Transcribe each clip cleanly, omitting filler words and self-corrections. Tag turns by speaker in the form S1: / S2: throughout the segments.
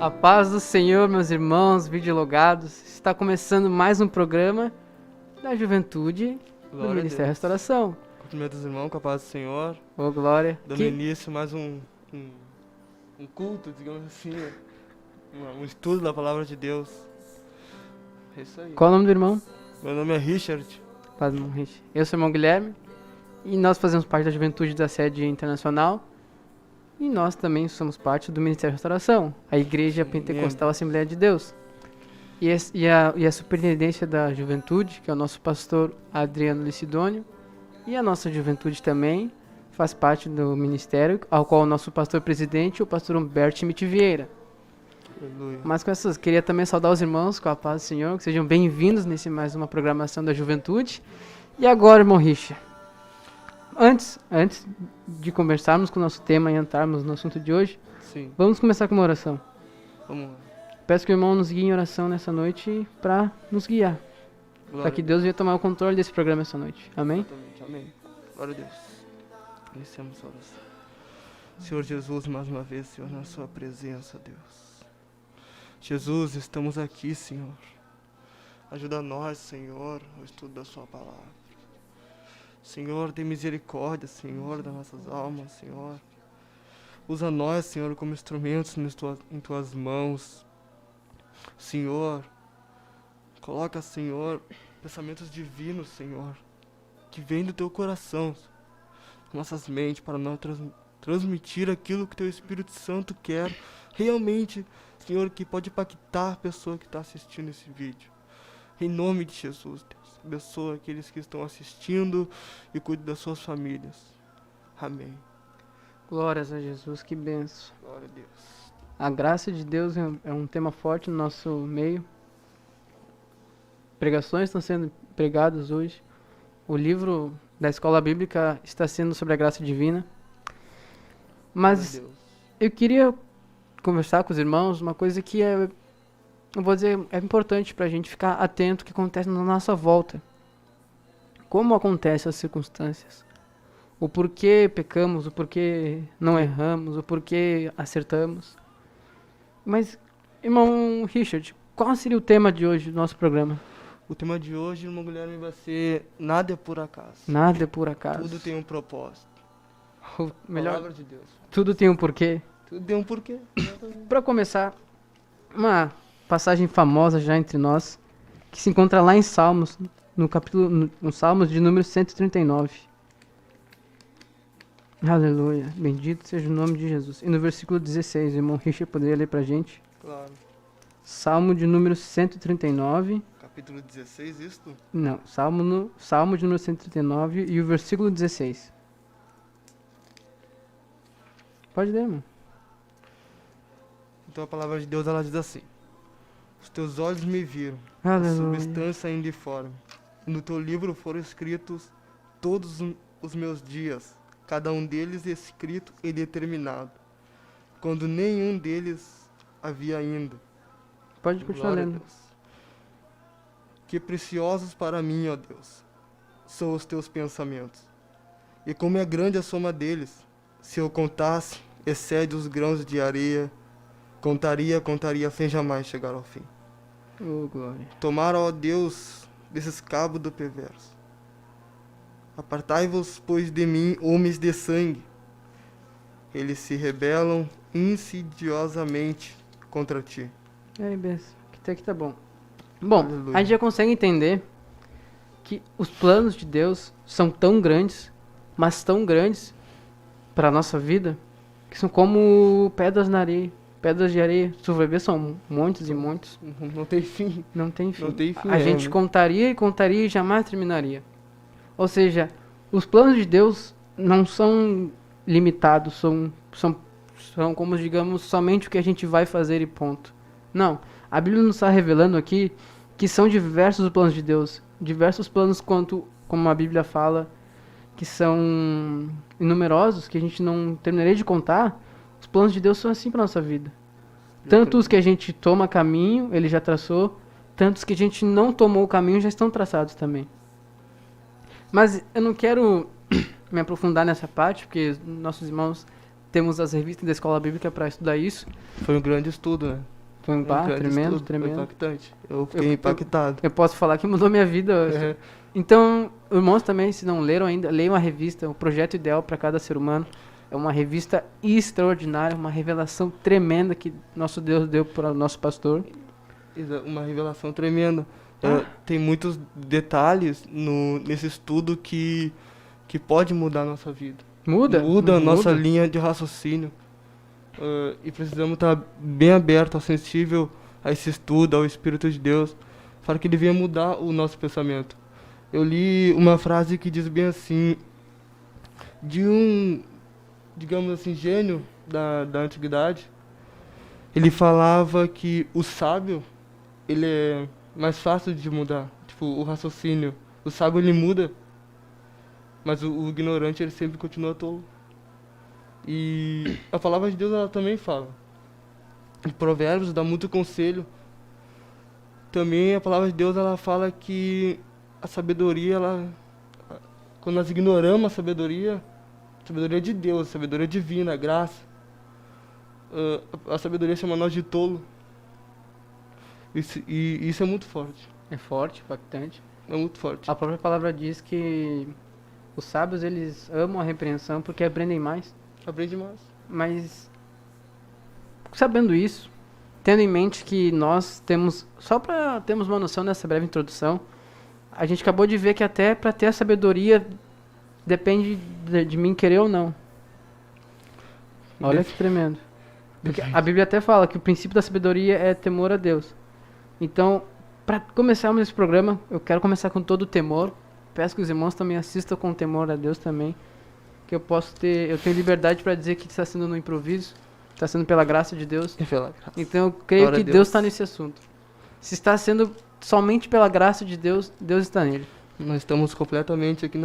S1: A paz do Senhor, meus irmãos, videologados. Está começando mais um programa da Juventude do
S2: Glória a
S1: Ministério
S2: Deus.
S1: Restauração.
S2: Cumprimento os irmãos, com a paz do Senhor.
S1: Ô, glória.
S2: Dando início mais um culto, digamos assim, um estudo da Palavra de Deus. É isso aí.
S1: Qual o nome do irmão?
S2: Meu nome é Richard.
S1: Paz, irmão Rich. Eu sou o irmão Guilherme e nós fazemos parte da Juventude da Sede Internacional e nós também somos parte do Ministério Restauração, a Igreja Pentecostal Assembleia de Deus. E a superintendência da Juventude, que é o nosso pastor Adriano Licidônio, e a nossa Juventude também faz parte do ministério, ao qual o nosso pastor presidente, o pastor Humberto Schmidt Vieira.
S2: Aleluia.
S1: Mas com essas, queria também saudar os irmãos com a paz do Senhor, que sejam bem-vindos nesse mais uma programação da Juventude. E agora, irmão Richard, antes de conversarmos com o nosso tema e entrarmos no assunto de hoje,
S2: Sim,
S1: vamos começar com uma oração.
S2: vamos lá.
S1: Peço que o irmão nos guie em oração nessa noite para nos guiar,
S2: Glória
S1: para que
S2: a
S1: Deus venha tomar o controle desse programa essa noite. Amém?
S2: Exatamente, amém. Glória a Deus. Iniciamos a oração. Senhor Jesus, mais uma vez, Senhor, na sua presença, Deus. Jesus, estamos aqui, Senhor. Ajuda nós, Senhor, no estudo da sua palavra. Senhor, tem misericórdia, Senhor, das nossas almas, Senhor. Usa nós, Senhor, como instrumentos em tuas mãos. Senhor, coloca, Senhor, pensamentos divinos, Senhor, que vêm do teu coração, nossas mentes, para nós transmitir aquilo que teu Espírito Santo quer realmente, Senhor, que pode impactar a pessoa que está assistindo esse vídeo. Em nome de Jesus, Deus, abençoa aqueles que estão assistindo e cuide das suas famílias. Amém.
S1: Glórias a Jesus, que benção.
S2: Glória a Deus.
S1: A graça de Deus é um tema forte no nosso meio. Pregações estão sendo pregadas hoje. O livro da Escola Bíblica está sendo sobre a graça divina. Mas
S2: Glória a Deus.
S1: eu queria conversar com os irmãos uma coisa que eu vou dizer, é importante para a gente ficar atento ao que acontece na nossa volta. Como acontecem as circunstâncias. O porquê pecamos, o porquê não erramos, o porquê acertamos. Mas, irmão Richard, qual seria o tema de hoje do nosso programa?
S2: O tema de hoje, irmão Guilherme, vai ser Nada é por acaso.
S1: Nada é por acaso.
S2: Tudo tem um propósito.
S1: Ou melhor,
S2: Palavra de Deus.
S1: tudo tem um porquê.
S2: Tudo tem um porquê.
S1: Para começar, uma passagem famosa já entre nós, que se encontra lá em Salmos, no Salmos de número 139. Aleluia, bendito seja o nome de Jesus. E no versículo 16, o irmão Richard poderia ler pra gente?
S2: Claro.
S1: Salmo de número 139.
S2: Capítulo 16, isto?
S1: Não, Salmo de número 139 e o versículo 16. Pode ler, irmão.
S2: Então a palavra de Deus, ela diz assim: Os teus olhos me viram, a
S1: Aleluia.
S2: substância ainda informe. No teu livro foram escritos todos os meus dias, cada um deles escrito e determinado, quando nenhum deles havia ainda.
S1: Pode continuar
S2: Glória a
S1: lendo.
S2: Deus. Que preciosos para mim, ó Deus, são os teus pensamentos. E como é grande a soma deles, se eu contasse, excede os grãos de areia. Contaria sem jamais chegar ao fim.
S1: Oh, glória.
S2: Tomara, ó Deus, desses cabos do perverso. Apartai-vos, pois, de mim, homens de sangue. Eles se rebelam insidiosamente contra ti.
S1: É, benção. Até que tá bom. Bom,
S2: Aleluia.
S1: a gente já consegue entender que os planos de Deus são tão grandes, mas tão grandes para a nossa vida, que são como pedras na areia. Pedras de areia, se tu vai ver, são muitos e muitos.
S2: Não tem fim.
S1: Não tem fim.
S2: Não tem fim,
S1: A gente
S2: né?
S1: contaria e jamais terminaria. Ou seja, os planos de Deus não são limitados, são como, digamos, somente o que a gente vai fazer e ponto. Não. A Bíblia nos está revelando aqui que são diversos os planos de Deus. Diversos planos como a Bíblia fala, que são inumerosos, que a gente não terminaria de contar. Os planos de Deus são assim para nossa vida. Tanto os que a gente toma caminho, ele já traçou, tantos que a gente não tomou o caminho já estão traçados também. Mas eu não quero me aprofundar nessa parte, porque nossos irmãos temos as revistas da escola bíblica para estudar isso.
S2: Foi um grande estudo, né?
S1: Foi um
S2: Foi um grande
S1: tremendo,
S2: estudo,
S1: tremendo.
S2: Foi impactante. Eu fiquei impactado.
S1: Eu posso falar que mudou minha vida.
S2: É.
S1: Então, irmãos também, se não leram ainda, leiam a revista, o Projeto Ideal para Cada Ser Humano. É uma revista extraordinária, uma revelação tremenda que nosso Deus deu para o nosso pastor.
S2: Uma revelação tremenda. Tem muitos detalhes nesse estudo que pode mudar a nossa vida.
S1: Muda
S2: a nossa linha de raciocínio. E precisamos estar bem aberto, sensível a esse estudo, ao Espírito de Deus, para que ele venha mudar o nosso pensamento. Eu li uma frase que diz bem assim, de um, digamos assim, gênio da antiguidade. Ele falava que o sábio, ele é mais fácil de mudar, tipo, o raciocínio. O sábio, ele muda, mas o ignorante, ele sempre continua tolo. E a palavra de Deus, ela também fala. Em Provérbios dá muito conselho. Também a palavra de Deus, ela fala que a sabedoria, quando nós ignoramos a sabedoria de Deus, a sabedoria divina, a graça, a sabedoria chama nós de tolo. Isso é muito forte.
S1: É forte, impactante.
S2: É muito forte.
S1: A própria palavra diz que os sábios, eles amam a repreensão porque aprendem mais.
S2: Aprende mais.
S1: Mas, sabendo isso, tendo em mente que nós temos, só para termos uma noção nessa breve introdução, a gente acabou de ver que até para ter a sabedoria depende de mim querer ou não. Olha que tremendo. Porque a Bíblia até fala que o princípio da sabedoria é temor a Deus. Então, para começarmos esse programa, eu quero começar com todo o temor. Peço que os irmãos também assistam com temor a Deus também. Que eu tenho liberdade para dizer que está sendo no improviso, está sendo pela graça de Deus. Então eu creio
S2: Glória
S1: que
S2: a
S1: Deus está nesse assunto. Se está sendo somente pela graça de Deus, Deus está nele.
S2: Nós estamos completamente aqui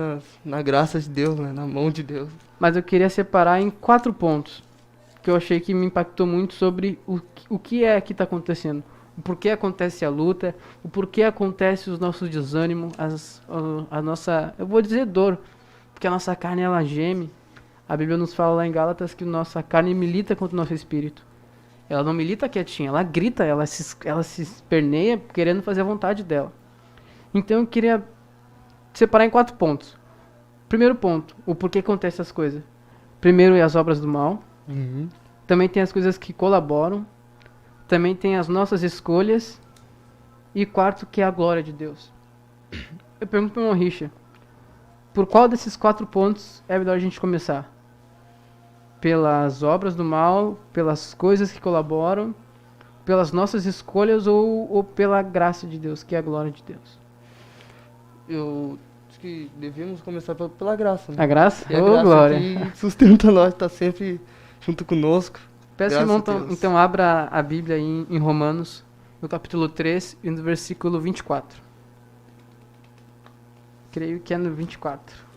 S2: na graça de Deus, né? Na mão de Deus.
S1: Mas eu queria separar em 4 pontos, que eu achei que me impactou muito sobre o que é que está acontecendo. O porquê acontece a luta, o porquê acontece os nossos desânimos, a nossa, eu vou dizer dor, porque a nossa carne, ela geme. A Bíblia nos fala lá em Gálatas que nossa carne milita contra o nosso espírito. Ela não milita quietinha, ela grita, ela se esperneia querendo fazer a vontade dela. Então eu queria separar em 4 pontos. Primeiro ponto, o porquê acontece essas coisas. Primeiro é as obras do mal.
S2: Uhum.
S1: Também tem as coisas que colaboram. Também tem as nossas escolhas. E quarto, que é a glória de Deus. Eu pergunto para o irmão Richard, por qual desses 4 pontos é melhor a gente começar? Pelas obras do mal, pelas coisas que colaboram, pelas nossas escolhas ou pela graça de Deus, que é a glória de Deus?
S2: Eu acho que devemos começar pela graça, né?
S1: A graça?
S2: E a
S1: Ô,
S2: graça
S1: glória.
S2: que sustenta nós, está sempre junto conosco.
S1: Peço que o
S2: Graças
S1: irmão
S2: a Deus.
S1: então abra a Bíblia aí em Romanos, no capítulo 3 e no versículo 24. Creio que é no 24.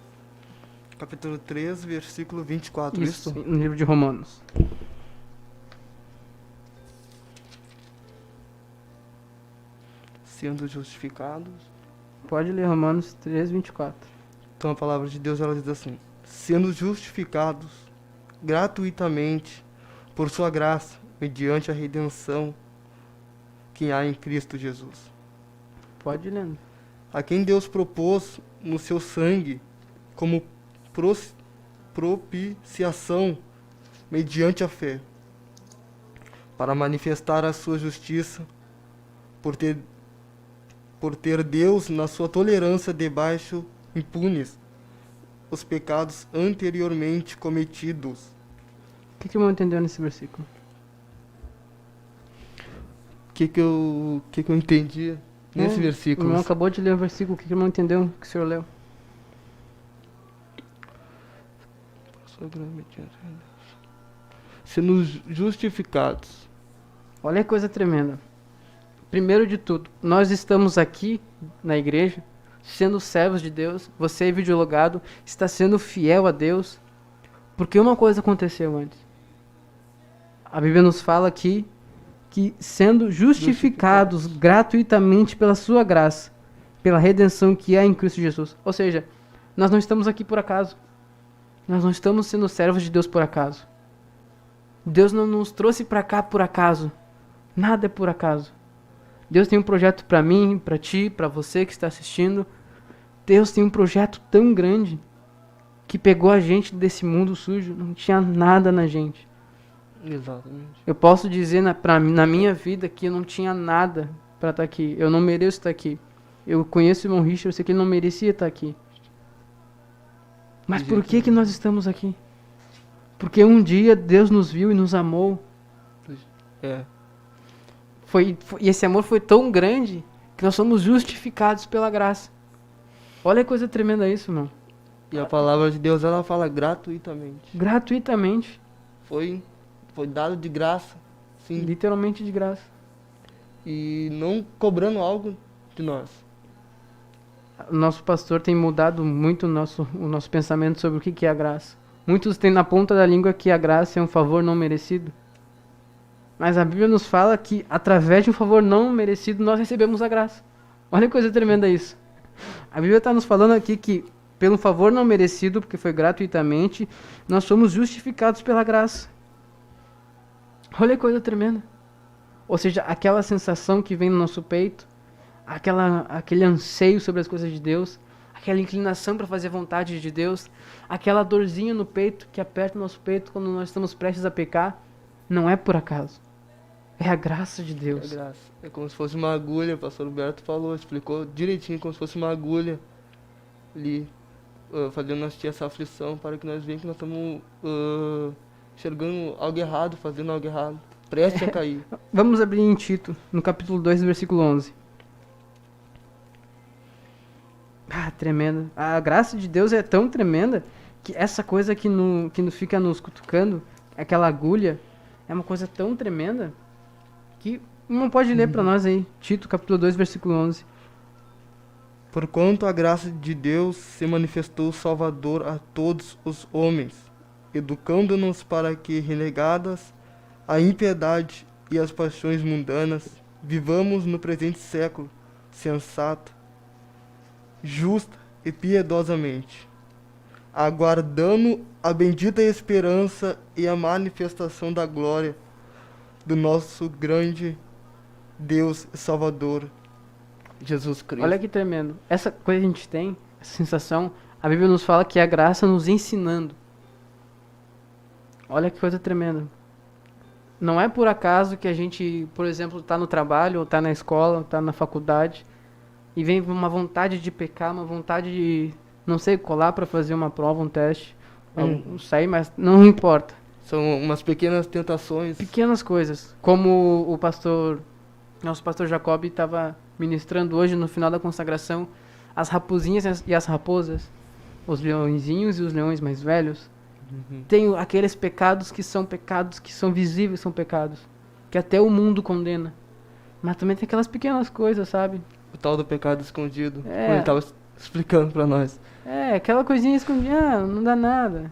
S2: Capítulo 3, versículo 24,
S1: Isso,
S2: isso?
S1: no livro de Romanos.
S2: Sendo justificados.
S1: Pode ler Romanos 3, 24.
S2: Então a palavra de Deus, ela diz assim: sendo justificados gratuitamente por sua graça, mediante a redenção que há em Cristo Jesus,
S1: Pode ir lendo.
S2: a quem Deus propôs no seu sangue como propiciação mediante a fé, para manifestar a sua justiça, por ter Deus na sua tolerância debaixo impunes os pecados anteriormente cometidos.
S1: O que o irmão entendeu nesse versículo?
S2: O que eu entendi nesse
S1: O
S2: versículo?
S1: irmão acabou de ler o versículo. O que o irmão entendeu que o senhor leu?
S2: Sendo justificados.
S1: Olha que coisa tremenda. Primeiro de tudo, nós estamos aqui na igreja, sendo servos de Deus. Você é videologado, está sendo fiel a Deus, porque uma coisa aconteceu antes. A Bíblia nos fala aqui que sendo justificados gratuitamente pela sua graça, pela redenção que há em Cristo Jesus. Ou seja, nós não estamos aqui por acaso. Nós não estamos sendo servos de Deus por acaso. Deus não nos trouxe para cá por acaso. Nada é por acaso. Deus tem um projeto para mim, para ti, para você que está assistindo. Deus tem um projeto tão grande que pegou a gente desse mundo sujo. Não tinha nada na gente.
S2: Exatamente.
S1: Eu posso dizer na minha vida que eu não tinha nada para estar aqui. Eu não mereço estar aqui. Eu conheço o irmão Richard, eu sei que ele não merecia estar aqui. Mas por que nós estamos aqui? Porque um dia Deus nos viu e nos amou.
S2: É.
S1: E esse amor foi tão grande que nós somos justificados pela graça. Olha que coisa tremenda isso, irmão.
S2: E a palavra de Deus, ela fala gratuitamente.
S1: Gratuitamente.
S2: Foi dado de graça. Sim.
S1: Literalmente de graça.
S2: E não cobrando algo de nós.
S1: O nosso pastor tem mudado muito o nosso pensamento sobre o que é a graça. Muitos têm na ponta da língua que a graça é um favor não merecido. Mas a Bíblia nos fala que através de um favor não merecido nós recebemos a graça. Olha que coisa tremenda isso. A Bíblia está nos falando aqui que pelo favor não merecido, porque foi gratuitamente, nós somos justificados pela graça. Olha que coisa tremenda. Ou seja, aquela sensação que vem no nosso peito, aquele anseio sobre as coisas de Deus, aquela inclinação para fazer a vontade de Deus, aquela dorzinha no peito que aperta o nosso peito quando nós estamos prestes a pecar, não é por acaso. É a graça de Deus.
S2: É graça. É como se fosse uma agulha, o pastor Roberto falou, explicou direitinho, como se fosse uma agulha ali, fazendo nós ter essa aflição, para que nós vejamos que nós estamos enxergando algo errado, fazendo algo errado, prestes a cair.
S1: Vamos abrir em Tito, no capítulo 2, versículo 11. Tremenda. A graça de Deus é tão tremenda que essa coisa que fica nos cutucando, aquela agulha, é uma coisa tão tremenda que não pode ler para nós aí. Tito, capítulo 2, versículo 11.
S2: Porquanto a graça de Deus se manifestou Salvador a todos os homens, educando-nos para que, renegadas a impiedade e as paixões mundanas, vivamos no presente século sensata, justa e piedosamente, aguardando a bendita esperança e a manifestação da glória do nosso grande Deus e Salvador, Jesus Cristo.
S1: Olha que tremendo. Essa coisa que a gente tem, essa sensação, a Bíblia nos fala que é a graça nos ensinando. Olha que coisa tremenda. Não é por acaso que a gente, por exemplo, está no trabalho, ou está na escola, ou está na faculdade, e vem uma vontade de pecar, uma vontade de, não sei, colar para fazer uma prova, um teste, não sei, mas não importa.
S2: São umas pequenas tentações.
S1: Pequenas coisas. Como nosso pastor Jacob estava ministrando hoje no final da consagração, as raposinhas e as raposas, os leõezinhos e os leões mais velhos, tem aqueles pecados que são visíveis, são pecados, que até o mundo condena. Mas também tem aquelas pequenas coisas, sabe?
S2: O tal do pecado escondido, como ele estava explicando para nós.
S1: Aquela coisinha escondida, não dá nada.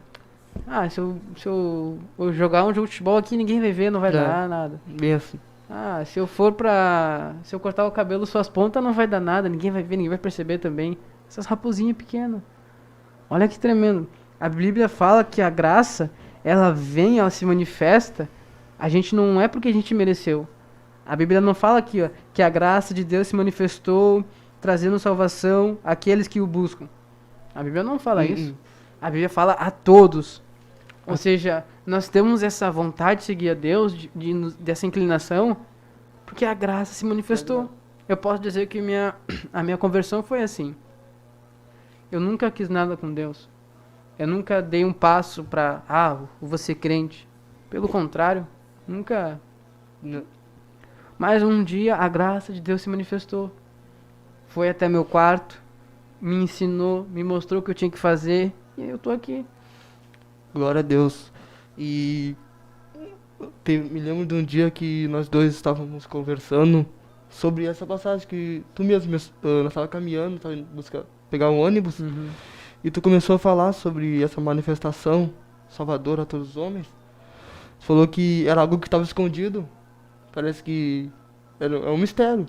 S1: Se eu jogar um jogo de futebol aqui, ninguém vai ver, não vai dar nada.
S2: Bem assim.
S1: Se eu cortar o cabelo, suas pontas, não vai dar nada, ninguém vai ver, ninguém vai perceber também. Essas raposinhas pequenas. Olha que tremendo. A Bíblia fala que a graça, ela vem, ela se manifesta. A gente não é porque a gente mereceu. A Bíblia não fala aqui, que a graça de Deus se manifestou, trazendo salvação àqueles que o buscam. A Bíblia não fala isso. A Bíblia fala a todos. Ou seja, nós temos essa vontade de seguir a Deus, dessa inclinação, porque a graça se manifestou. Eu posso dizer que a minha conversão foi assim. Eu nunca quis nada com Deus. Eu nunca dei um passo para, vou ser crente. Pelo contrário, nunca. Mas um dia a graça de Deus se manifestou. Foi até meu quarto, me ensinou, me mostrou o que eu tinha que fazer, e eu tô aqui.
S2: Glória a Deus. E me lembro de um dia que nós dois estávamos conversando sobre essa passagem que tu mesmo, nós estávamos caminhando, estava indo pegar um ônibus, e tu começou a falar sobre essa manifestação Salvador a todos os homens. Tu falou que era algo que estava escondido. Parece que é um mistério.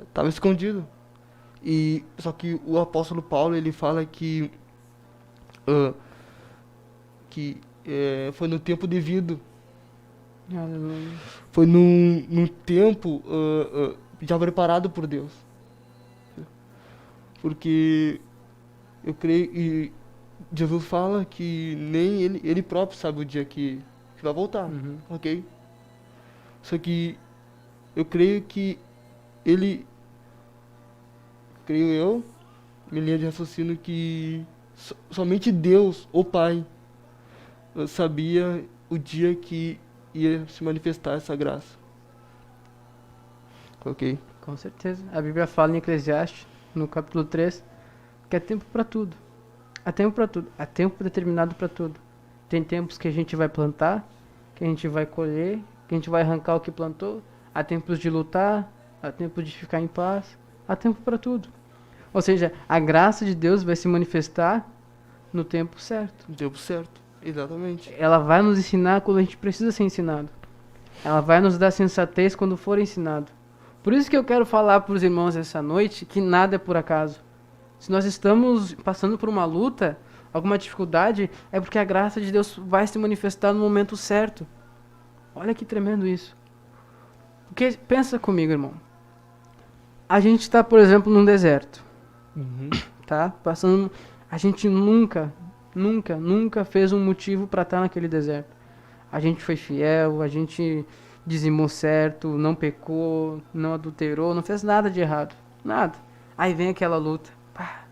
S2: Estava escondido. E só que o apóstolo Paulo, ele fala que foi no tempo devido.
S1: Aleluia.
S2: Foi num tempo já preparado por Deus. Porque eu creio e Jesus fala que nem ele próprio sabe o dia que vai voltar,
S1: Uhum.
S2: ok? Só que eu creio que ele, creio eu, minha linha de raciocínio, que somente Deus, o Pai, sabia o dia que ia se manifestar essa graça. Ok?
S1: Com certeza. A Bíblia fala em Eclesiastes, no capítulo 3, que é tempo para tudo. Há tempo para tudo. Há tempo determinado para tudo. Tem tempos que a gente vai plantar, que a gente vai colher, que a gente vai arrancar o que plantou. Há tempos de lutar, há tempos de ficar em paz. Há tempo para tudo. Ou seja, a graça de Deus vai se manifestar no tempo certo.
S2: No tempo certo. Exatamente.
S1: Ela vai nos ensinar quando a gente precisa ser ensinado. Ela vai nos dar sensatez quando for ensinado. Por isso que eu quero falar para os irmãos essa noite que nada é por acaso. Se nós estamos passando por uma luta, alguma dificuldade, é porque a graça de Deus vai se manifestar no momento certo. Olha que tremendo isso. Porque pensa comigo, irmão. A gente está, por exemplo, num deserto,
S2: Uhum.
S1: tá? Passando, a gente nunca fez um motivo para estar naquele deserto. A gente foi fiel, a gente dizimou certo, não pecou, não adulterou, não fez nada de errado. Nada. Aí vem aquela luta. Pá.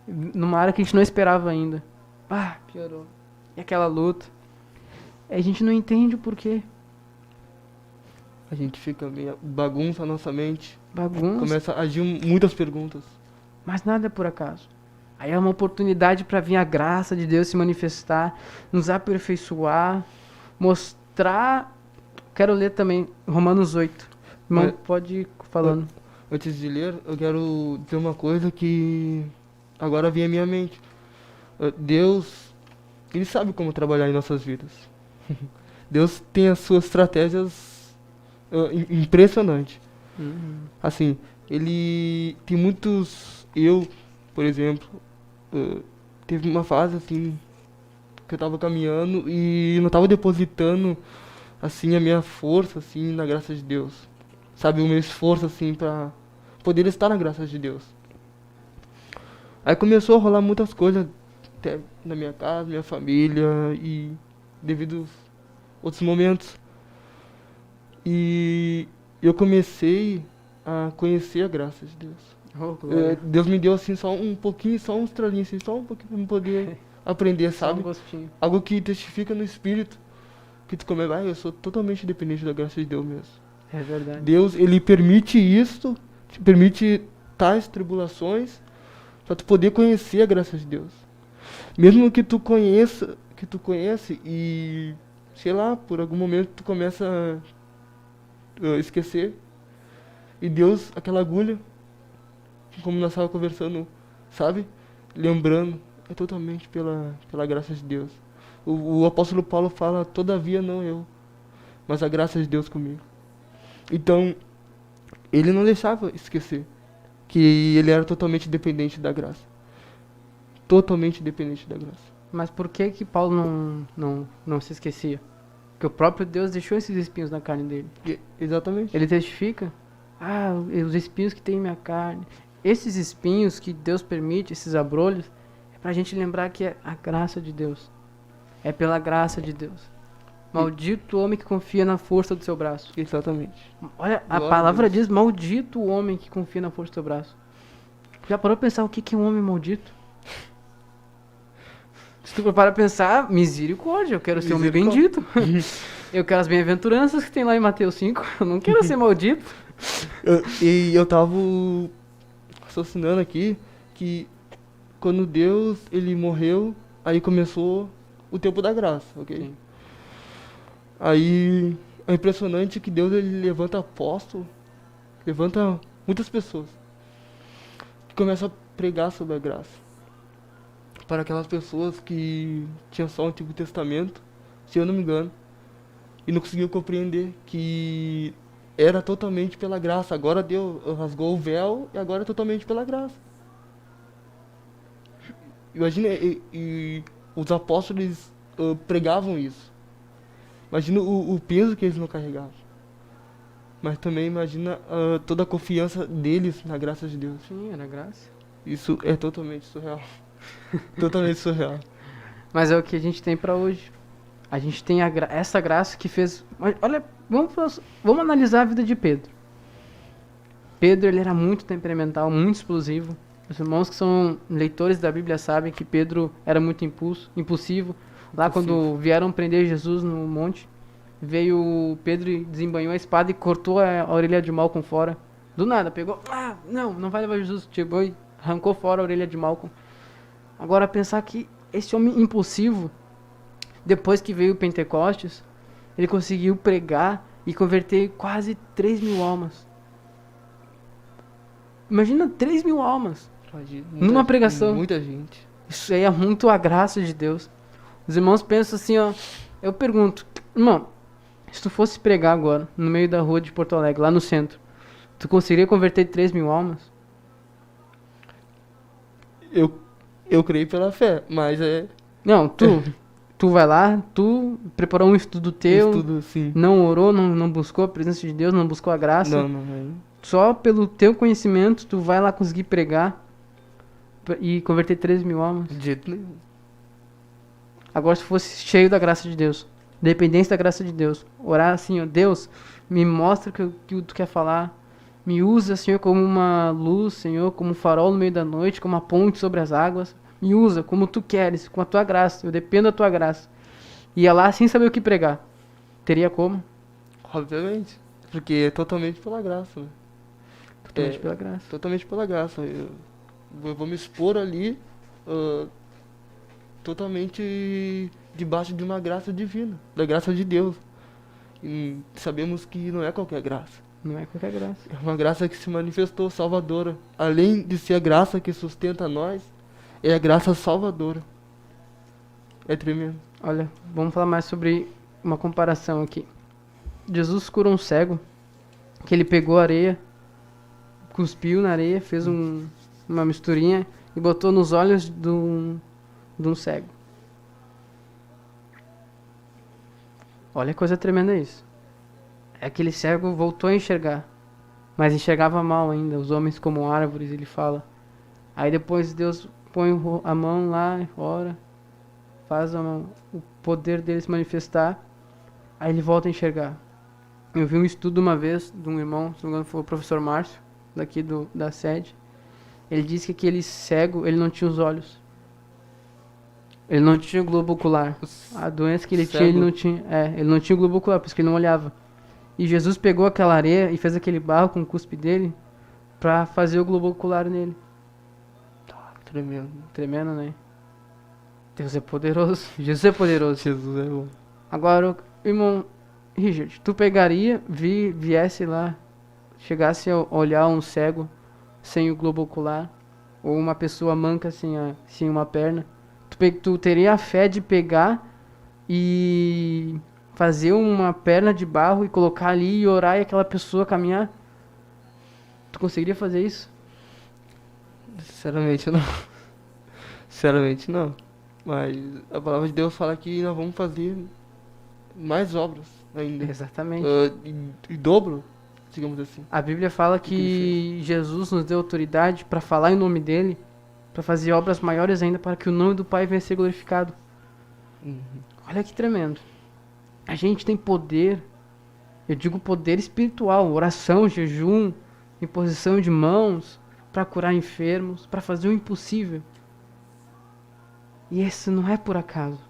S1: Numa área que a gente não esperava ainda. Pá, piorou. E aquela luta. A gente não entende o porquê.
S2: A gente fica meio bagunça a nossa mente.
S1: Bagunça.
S2: Começa a agir muitas perguntas.
S1: Mas nada é por acaso. Aí é uma oportunidade para vir a graça de Deus se manifestar, nos aperfeiçoar, mostrar. Quero ler também Romanos 8. Irmão,
S2: Mas-
S1: pode ir falando.
S2: Antes de ler, eu quero dizer uma coisa que agora vem à minha mente. Deus, Ele sabe como trabalhar em nossas vidas. Deus tem as suas estratégias impressionantes.
S1: Uhum.
S2: Assim, Ele tem muitos... Eu, por exemplo, teve uma fase assim que eu tava caminhando e não tava depositando assim a minha força assim na graça de Deus. Sabe, o meu esforço assim pra poder estar na graça de Deus. Aí começou a rolar muitas coisas até na minha casa, minha família e devido a outros momentos. E eu comecei a conhecer a graça de Deus.
S1: Oh, glória.
S2: Deus me deu assim só um pouquinho, só uns tralinhos assim, só um pouquinho pra eu poder aprender,
S1: Só um
S2: sabe?
S1: gostinho.
S2: Algo que testifica no espírito. Que tu começa, eu sou totalmente dependente da graça de Deus mesmo.
S1: É verdade.
S2: Deus, Ele permite isso, te permite tais tribulações, pra tu poder conhecer a graça de Deus. Mesmo que tu conheça e, sei lá, por algum momento tu começa a esquecer. E Deus, aquela agulha, como nós estávamos conversando, sabe? Lembrando, é totalmente pela graça de Deus. O apóstolo Paulo fala, todavia não eu, mas a graça de Deus comigo. Então, ele não deixava esquecer que ele era totalmente dependente da graça. Totalmente dependente da graça.
S1: Mas por que que Paulo não se esquecia? Porque o próprio Deus deixou esses espinhos na carne dele.
S2: Exatamente.
S1: Ele testifica, os espinhos que tem em minha carne. Esses espinhos que Deus permite, esses abrolhos, é pra gente lembrar que é a graça de Deus. É pela graça de Deus. Maldito o homem que confia na força do seu braço.
S2: Exatamente.
S1: Olha, a
S2: Glória a
S1: palavra
S2: Deus.
S1: diz, maldito o homem que confia na força do seu braço. Já parou pra pensar o que é um homem maldito? Se tu parar pra pensar, misericórdia, eu quero ser homem bendito. Eu quero as bem-aventuranças que tem lá em Mateus 5. Eu não quero ser maldito.
S2: Eu tava raciocinando aqui que quando Deus ele morreu, aí começou o tempo da graça, ok?
S1: Sim.
S2: Aí é impressionante que Deus ele levanta apóstolo, levanta muitas pessoas que começam a pregar sobre a graça. Para aquelas pessoas que tinham só o Antigo Testamento, se eu não me engano, e não conseguiam compreender que era totalmente pela graça. Agora Deus rasgou o véu e agora é totalmente pela graça. Imagina, e os apóstolos pregavam isso. Imagina o peso que eles não carregavam. Mas também imagina toda a confiança deles na graça de Deus.
S1: Sim, era graça.
S2: Isso é totalmente surreal. Totalmente surreal.
S1: Mas é o que a gente tem pra hoje. A gente tem essa graça que fez... Olha, vamos analisar a vida de Pedro. Pedro, ele era muito temperamental, muito explosivo. Os irmãos que são leitores da Bíblia sabem que Pedro era muito impulsivo. Lá quando vieram prender Jesus no monte, veio Pedro e desembanhou a espada e cortou a orelha de Malcom fora. Do nada, pegou, não vai levar Jesus, chegou e arrancou fora a orelha de Malcom. Agora pensar que esse homem impulsivo, depois que veio o Pentecostes, ele conseguiu pregar e converter quase 3.000 almas. Imagina 3.000 almas numa pregação.
S2: Muita gente.
S1: Isso aí é muito a graça de Deus. Os irmãos pensam assim, ó. Eu pergunto, irmão, se tu fosse pregar agora, no meio da rua de Porto Alegre, lá no centro, tu conseguiria converter 3.000 almas?
S2: Eu creio pela fé, mas é...
S1: Não, tu vai lá, tu preparou um estudo teu,
S2: sim.
S1: não orou, não buscou a presença de Deus, não buscou a graça.
S2: Não.
S1: Só pelo teu conhecimento, tu vai lá conseguir pregar e converter 3.000 almas.
S2: De jeito nenhum.
S1: Agora, se fosse cheio da graça de Deus, dependência da graça de Deus, orar assim, ó, Deus, me mostra o que tu quer falar, me usa, Senhor, como uma luz, Senhor, como um farol no meio da noite, como uma ponte sobre as águas, me usa como tu queres, com a tua graça, eu dependo da tua graça. Ia lá sem saber o que pregar. Teria como?
S2: Obviamente, porque é totalmente pela graça, né?
S1: Totalmente pela graça.
S2: Totalmente pela graça. Eu vou me expor ali totalmente debaixo de uma graça divina, da graça de Deus. E sabemos que não é qualquer graça.
S1: Não é qualquer graça.
S2: É uma graça que se manifestou salvadora. Além de ser a graça que sustenta nós, é a graça salvadora. É tremendo.
S1: Olha, vamos falar mais sobre uma comparação aqui. Jesus curou um cego, que ele pegou areia, cuspiu na areia, fez uma misturinha e botou nos olhos de um cego. Olha que coisa tremenda isso. Aquele cego voltou a enxergar, mas enxergava mal ainda, os homens como árvores, ele fala. Aí depois Deus põe a mão lá, ora, faz o poder dele se manifestar, aí ele volta a enxergar. Eu vi um estudo uma vez de um irmão, se não me engano foi o professor Márcio, daqui da sede. Ele disse que aquele cego, ele não tinha os olhos. Ele não tinha o globo ocular. A doença que ele tinha, ele não tinha. Ele não tinha o globo ocular, por isso que ele não olhava. E Jesus pegou aquela areia e fez aquele barro com o cuspe dele pra fazer o globo ocular nele.
S2: Tremendo.
S1: Tremendo, né? Deus é poderoso. Jesus é poderoso.
S2: Jesus é bom.
S1: Agora, irmão Richard, tu pegaria, viesse lá, chegasse a olhar um cego sem o globo ocular, ou uma pessoa manca sem uma perna, tu teria a fé de pegar e fazer uma perna de barro e colocar ali e orar e aquela pessoa caminhar? Tu conseguiria fazer isso?
S2: Sinceramente não. Sinceramente não. Mas a palavra de Deus fala que nós vamos fazer mais obras ainda.
S1: Exatamente.
S2: E dobro, digamos assim.
S1: A Bíblia fala que Jesus nos deu autoridade para falar em nome dele, para fazer obras maiores ainda, para que o nome do Pai venha a ser glorificado. Olha que tremendo. A gente tem poder, eu digo poder espiritual, oração, jejum, imposição de mãos, para curar enfermos, para fazer o impossível. E esse não é por acaso.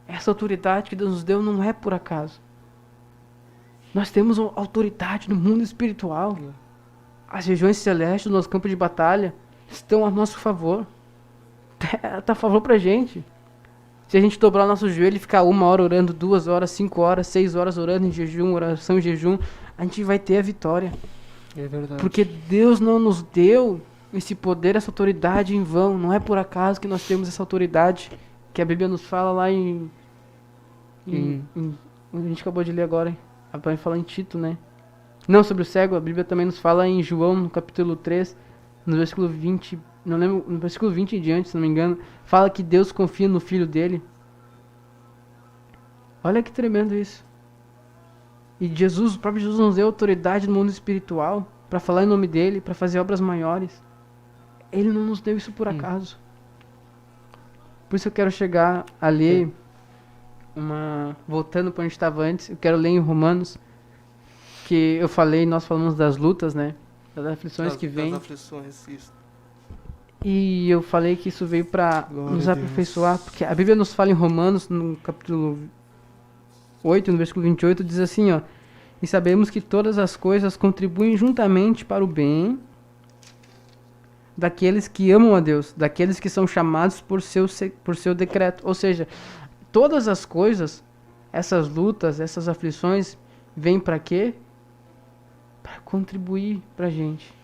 S1: Essa autoridade que Deus nos deu não é por acaso. Nós temos autoridade no mundo espiritual. As regiões celestes do nosso campo de batalha estão a nosso favor. Está a favor pra gente. Se a gente dobrar o nosso joelho e ficar 1 hora orando, 2 horas, 5 horas, 6 horas orando em jejum, oração em jejum, a gente vai ter a vitória.
S2: É verdade.
S1: Porque Deus não nos deu esse poder, essa autoridade em vão. Não é por acaso que nós temos essa autoridade que a Bíblia nos fala lá a gente acabou de ler agora, hein? A Bíblia fala em Tito, né? Não sobre o cego, a Bíblia também nos fala em João, no capítulo 3, no versículo 20, não lembro, no versículo 20 em diante, se não me engano, fala que Deus confia no Filho dele. Olha que tremendo isso. E Jesus, o próprio Jesus nos deu autoridade no mundo espiritual para falar em nome dele, para fazer obras maiores. Ele não nos deu isso por acaso. Por isso eu quero chegar a ler voltando para onde estava antes, eu quero ler em Romanos, que eu falei, nós falamos das lutas, né? Das aflições que vêm.
S2: Das aflições, isso.
S1: E eu falei que isso veio para nos
S2: a
S1: aperfeiçoar, porque a Bíblia nos fala em Romanos, no capítulo 8, no versículo 28, diz assim, ó: e sabemos que todas as coisas contribuem juntamente para o bem daqueles que amam a Deus, daqueles que são chamados por seu decreto. Ou seja, todas as coisas, essas lutas, essas aflições, vêm para quê? Para contribuir para a gente.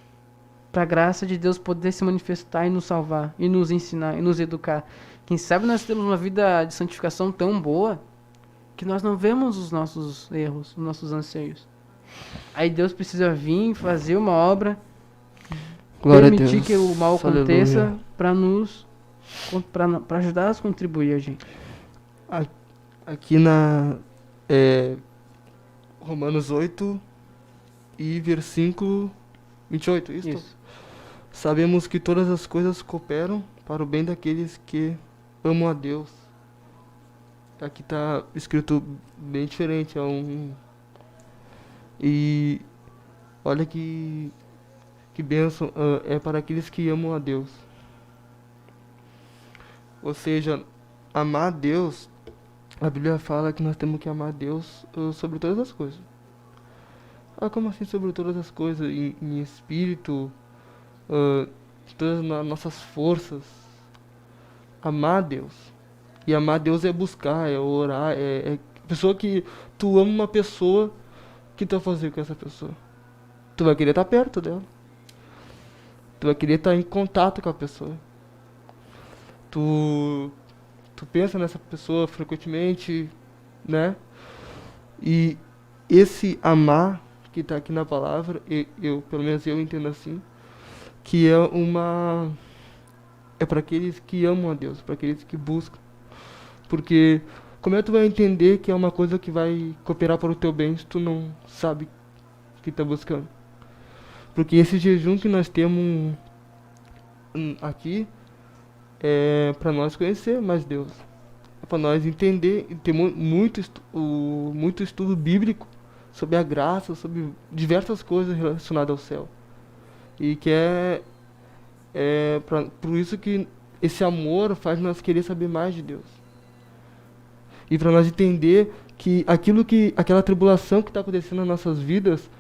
S1: Para a graça de Deus poder se manifestar e nos salvar, e nos ensinar, e nos educar. Quem sabe nós temos uma vida de santificação tão boa que nós não vemos os nossos erros, os nossos anseios. Aí Deus precisa vir fazer uma obra,
S2: Glória
S1: permitir
S2: a Deus.
S1: que o mal
S2: Aleluia.
S1: aconteça para ajudar a contribuir a gente.
S2: Aqui na Romanos 8 e versículo 28, isso? Sabemos que todas as coisas cooperam para o bem daqueles que amam a Deus. Aqui está escrito bem diferente. E olha que bênção, é para aqueles que amam a Deus. Ou seja, amar a Deus, a Bíblia fala que nós temos que amar a Deus sobre todas as coisas. Como assim sobre todas as coisas? Em espírito, todas as nossas forças. Amar a Deus. E amar a Deus é buscar, é orar, pessoa que tu ama uma pessoa, o que tu vai fazer com essa pessoa? Tu vai querer estar perto dela. Tu vai querer estar em contato com a pessoa. Tu pensa nessa pessoa frequentemente, né? E esse amar que está aqui na palavra, pelo menos eu entendo assim, que é para aqueles que amam a Deus, para aqueles que buscam. Porque como é que tu vai entender que é uma coisa que vai cooperar para o teu bem se tu não sabe o que está buscando? Porque esse jejum que nós temos aqui é para nós conhecer mais Deus. É para nós entender e ter muito estudo bíblico sobre a graça, sobre diversas coisas relacionadas ao céu. E que por isso que esse amor faz nós querer saber mais de Deus. E para nós entender que aquela tribulação que está acontecendo nas nossas vidas,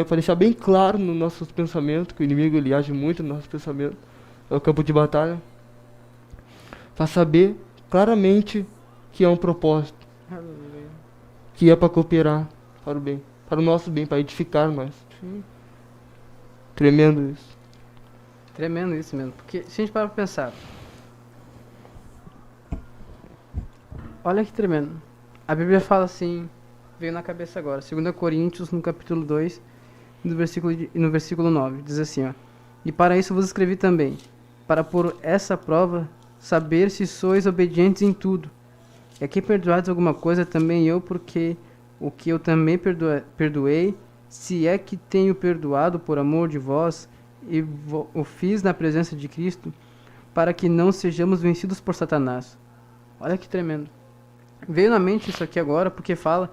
S2: para deixar bem claro nos nossos pensamentos, que o inimigo ele age muito no nosso pensamento, é o campo de batalha, para saber claramente que é um propósito, que é para cooperar para o bem, para o nosso bem, para edificar nós.
S1: Sim.
S2: Tremendo isso.
S1: Tremendo isso mesmo, porque se a gente parar para pensar, olha que tremendo. A Bíblia fala assim, veio na cabeça agora, 2 Coríntios, no capítulo 2, no versículo 9, diz assim, ó: e para isso vos escrevi também, para por essa prova saber se sois obedientes em tudo. E aqui perdoados alguma coisa, também eu, porque o que eu também perdoei, se é que tenho perdoado por amor de vós, e o fiz na presença de Cristo, para que não sejamos vencidos por Satanás. Olha que tremendo. Veio na mente isso aqui agora, porque fala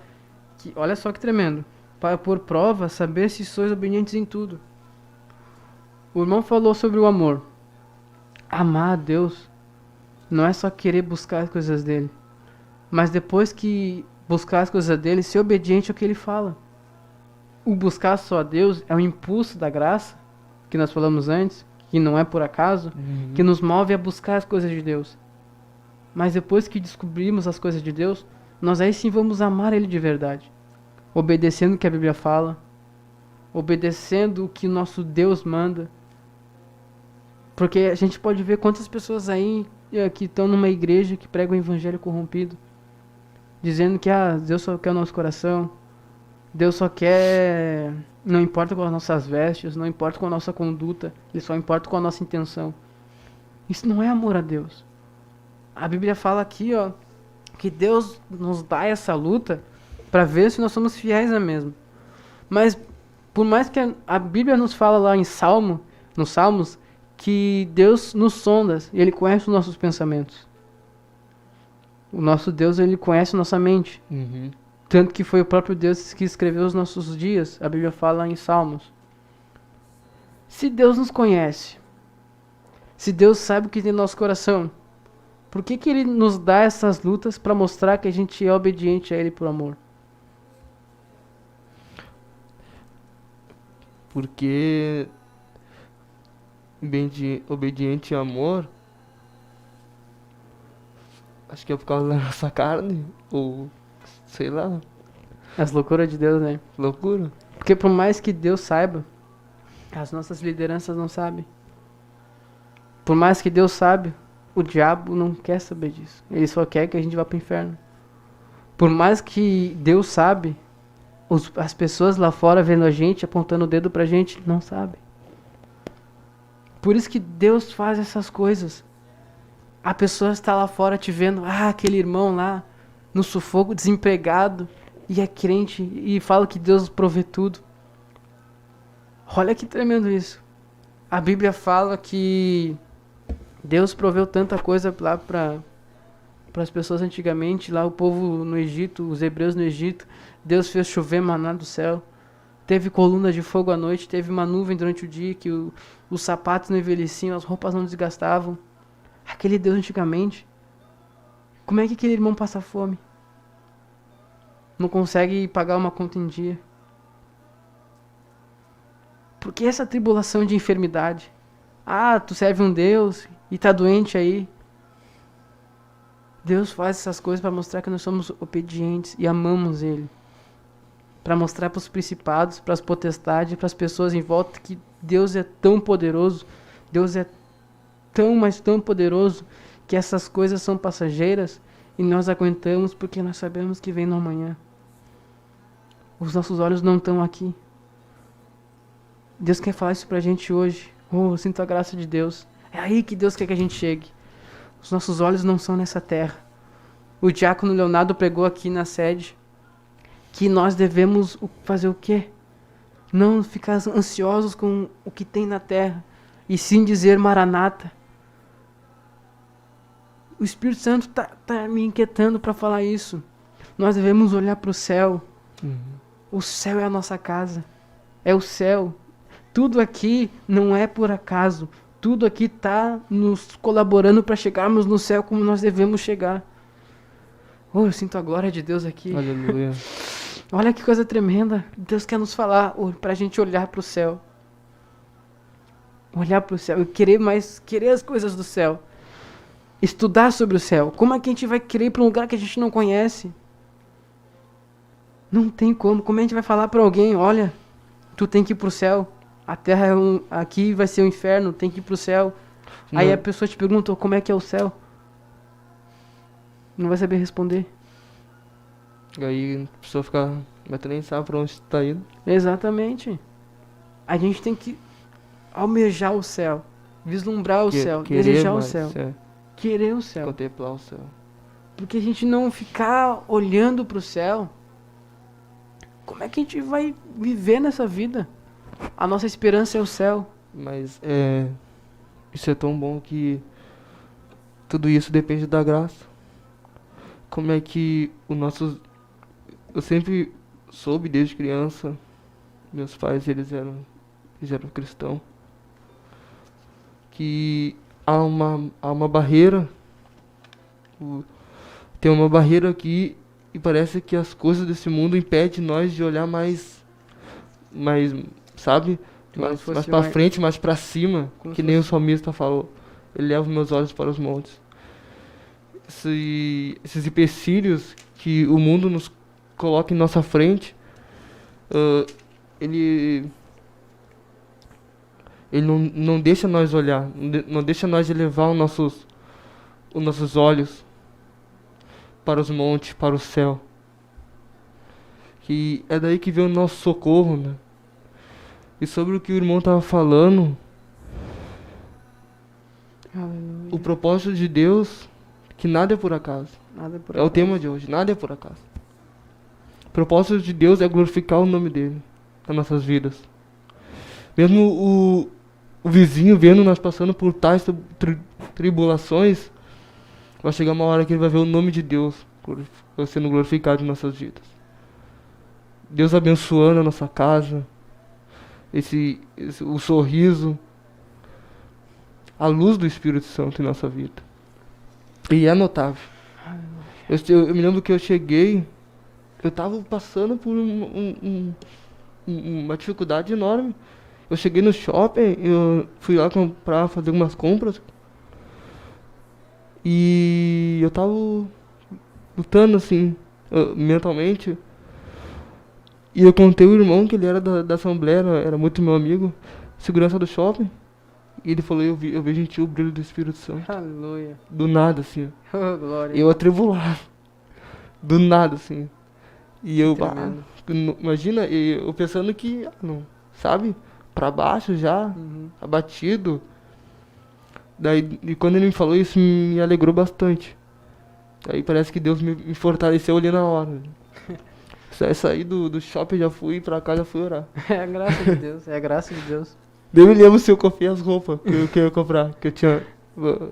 S1: que, olha só que tremendo, para por prova saber se sois obedientes em tudo. O irmão falou sobre o amor. Amar a Deus não é só querer buscar as coisas dele, mas depois que buscar as coisas dele, ser obediente ao que ele fala. O buscar só a Deus é um impulso da graça, que nós falamos antes, que não é por acaso, que nos move a buscar as coisas de Deus. Mas depois que descobrimos as coisas de Deus, nós aí sim vamos amar Ele de verdade, obedecendo o que a Bíblia fala, obedecendo o que o nosso Deus manda. Porque a gente pode ver quantas pessoas aí que estão numa igreja que pregam o evangelho corrompido, dizendo que Deus só quer o nosso coração, Deus só quer, não importa com as nossas vestes, não importa com a nossa conduta, Ele só importa com a nossa intenção. Isso não é amor a Deus. A Bíblia fala aqui, ó, que Deus nos dá essa luta para ver se nós somos fiéis a mesmo. Mas por mais que a Bíblia nos fala lá nos Salmos, que Deus nos sonda e Ele conhece os nossos pensamentos. O nosso Deus, Ele conhece nossa mente.
S2: Uhum.
S1: Tanto que foi o próprio Deus que escreveu os nossos dias. A Bíblia fala em Salmos. Se Deus nos conhece, se Deus sabe o que tem no nosso coração, por que Ele nos dá essas lutas para mostrar que a gente é obediente a Ele por amor?
S2: Porque obediente e amor, acho que é por causa da nossa carne, ou sei lá,
S1: As loucuras de Deus, né?
S2: loucura.
S1: Porque por mais que Deus saiba, as nossas lideranças não sabem. Por mais que Deus sabe, o diabo não quer saber disso. Ele só quer que a gente vá para o inferno. Por mais que Deus sabe, as pessoas lá fora vendo a gente, apontando o dedo pra gente, não sabem. Por isso que Deus faz essas coisas. A pessoa está lá fora te vendo, aquele irmão lá, no sufoco, desempregado, e é crente, e fala que Deus provê tudo. Olha que tremendo isso. A Bíblia fala que Deus proveu tanta coisa lá para as pessoas antigamente, lá o povo no Egito, os hebreus no Egito. Deus fez chover maná do céu. Teve coluna de fogo à noite, teve uma nuvem durante o dia que os sapatos não envelheciam, as roupas não desgastavam. Aquele Deus antigamente. Como é que aquele irmão passa fome? Não consegue pagar uma conta em dia. Por que essa tribulação de enfermidade? Tu serve um Deus e tá doente aí. Deus faz essas coisas para mostrar que nós somos obedientes e amamos Ele. Para mostrar para os principados, para as potestades, para as pessoas em volta que Deus é tão poderoso. Deus é tão, mas tão poderoso que essas coisas são passageiras e nós aguentamos porque nós sabemos que vem no amanhã. Os nossos olhos não estão aqui. Deus quer falar isso pra gente hoje. Eu sinto a graça de Deus. É aí que Deus quer que a gente chegue. Os nossos olhos não são nessa terra. O diácono Leonardo pregou aqui na sede que nós devemos fazer o quê? Não ficar ansiosos com o que tem na terra, e sim dizer Maranata. O Espírito Santo tá me inquietando para falar isso. Nós devemos olhar para o céu. O céu é a nossa casa. É o céu. Tudo aqui não é por acaso. Tudo aqui está nos colaborando para chegarmos no céu como nós devemos chegar. Eu sinto a glória de Deus aqui.
S2: Aleluia.
S1: Olha que coisa tremenda. Deus quer nos falar para a gente olhar para o céu. Olhar para o céu e querer as coisas do céu. Estudar sobre o céu. Como é que a gente vai querer ir para um lugar que a gente não conhece? Não tem como. Como a gente vai falar para alguém, olha, tu tem que ir para o céu. A terra aqui vai ser o inferno, tem que ir para o céu.
S2: Não.
S1: Aí a pessoa te pergunta, como é que é o céu? Não vai saber responder.
S2: Aí a pessoa vai ter nem sabe pra onde tá indo.
S1: Exatamente. A gente tem que almejar o céu, vislumbrar o céu, desejar o céu, querer o céu.
S2: Contemplar o céu.
S1: Porque a gente não ficar olhando pro céu, como é que a gente vai viver nessa vida? A nossa esperança é o céu.
S2: Mas isso é tão bom que tudo isso depende da graça. Como é que eu sempre soube desde criança, meus pais eles eram cristãos, que há uma barreira, tem uma barreira aqui e parece que as coisas desse mundo impedem nós de olhar mais sabe? Mais pra frente, mais pra cima, que nem o salmista falou. Ele leva meus olhos para os montes. Esses empecilhos que o mundo nos coloca em nossa frente, ele não deixa nós olhar, não deixa nós elevar os nossos olhos para os montes, para o céu. Que é daí que vem o nosso socorro, né? E sobre o que o irmão estava falando,
S1: Aleluia.
S2: o propósito de Deus, que nada é por acaso.
S1: Nada é por
S2: É o
S1: acaso.
S2: tema de hoje, nada é por acaso. O propósito de Deus é glorificar o nome dele nas nossas vidas. Mesmo o vizinho vendo nós passando por tais tribulações, vai chegar uma hora que ele vai ver o nome de Deus sendo glorificado em nossas vidas. Deus abençoando a nossa casa, o sorriso, a luz do Espírito Santo em nossa vida. E é notável. Eu me lembro que eu cheguei, eu tava passando por uma dificuldade enorme. Eu cheguei no shopping, eu fui lá fazer algumas compras. E eu tava lutando assim, mentalmente. E eu contei o irmão que ele era da Assembleia, era muito meu amigo, segurança do shopping. E ele falou, eu vejo em ti o brilho do Espírito Santo.
S1: Aleluia.
S2: Do nada, assim.
S1: Oh, glória.
S2: E eu atribulado. Do nada, assim. E eu,
S1: tremendo.
S2: imagina, eu pensando que, não, sabe? Pra baixo já,
S1: Uhum.
S2: abatido. Daí, e quando ele me falou isso, me alegrou bastante. Aí parece que Deus me fortaleceu ali na hora. Saí do shopping, já fui pra casa, já fui orar.
S1: É a graça de Deus, é a graça de Deus.
S2: Daí eu me lembro se eu comprei as roupas que eu ia comprar. Que eu tinha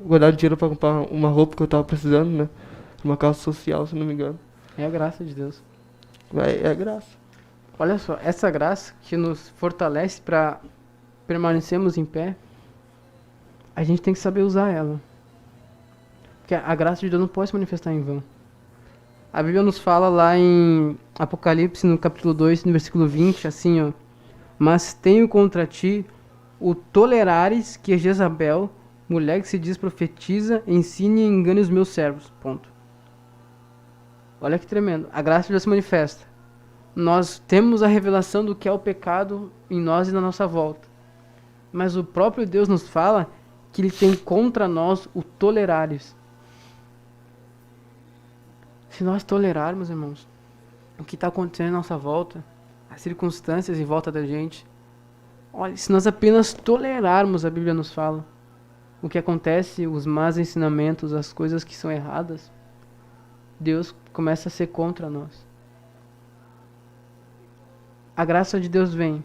S2: guardado dinheiro pra comprar uma roupa que eu tava precisando, né? Uma calça social, se não me engano.
S1: É a graça de Deus.
S2: É graça.
S1: Olha só, essa graça que nos fortalece para permanecermos em pé, a gente tem que saber usar ela. Porque a graça de Deus não pode se manifestar em vão. A Bíblia nos fala lá em Apocalipse, no capítulo 2, no versículo 20, assim, ó. Mas tenho contra ti o tolerares que Jezabel, mulher que se diz profetiza, ensine e engane os meus servos. Ponto. Olha que tremendo. A graça de Deus se manifesta. Nós temos a revelação do que é o pecado em nós e na nossa volta. Mas o próprio Deus nos fala que ele tem contra nós o tolerares. Se nós tolerarmos, irmãos, o que está acontecendo à nossa volta, as circunstâncias em volta da gente, olha, se nós apenas tolerarmos, a Bíblia nos fala, o que acontece, os más ensinamentos, as coisas que são erradas, Deus começa a ser contra nós. A graça de Deus vem.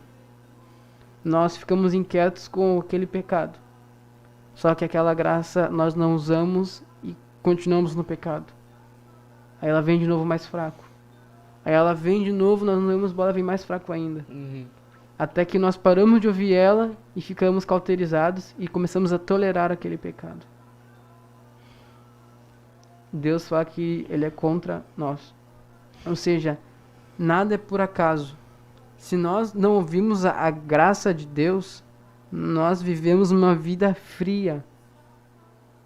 S1: Nós ficamos inquietos com aquele pecado. Só que aquela graça nós não usamos e continuamos no pecado. Aí ela vem de novo mais fraco. Aí ela vem de novo, nós não damos bola, ela vem mais fraco ainda.
S2: Uhum.
S1: Até que nós paramos de ouvir ela e ficamos cauterizados e começamos a tolerar aquele pecado. Deus fala que ele é contra nós. Ou seja, nada é por acaso. Se nós não ouvimos a graça de Deus, nós vivemos uma vida fria.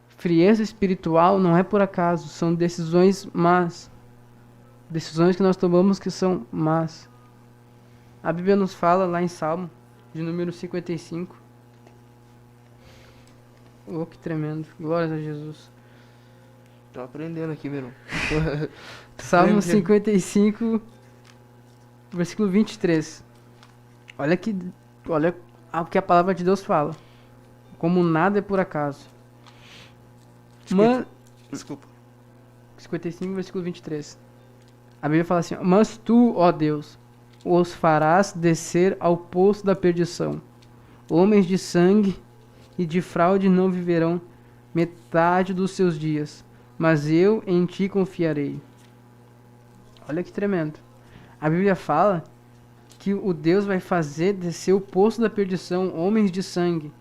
S1: Frieza espiritual não é por acaso, são decisões más. Decisões que nós tomamos que são más. A Bíblia nos fala lá em Salmo, de número 55. Oh, que tremendo. Glórias a Jesus.
S2: Tô aprendendo aqui, meu irmão.
S1: Salmo 55, versículo 23. Olha o que a palavra de Deus fala. Como nada é por acaso.
S2: Desculpa.
S1: 55, versículo 23. A Bíblia fala assim: mas tu, ó Deus, os farás descer ao poço da perdição. Homens de sangue e de fraude não viverão metade dos seus dias, mas eu em ti confiarei. Olha que tremendo. A Bíblia fala que o Deus vai fazer descer o poço da perdição homens de sangue,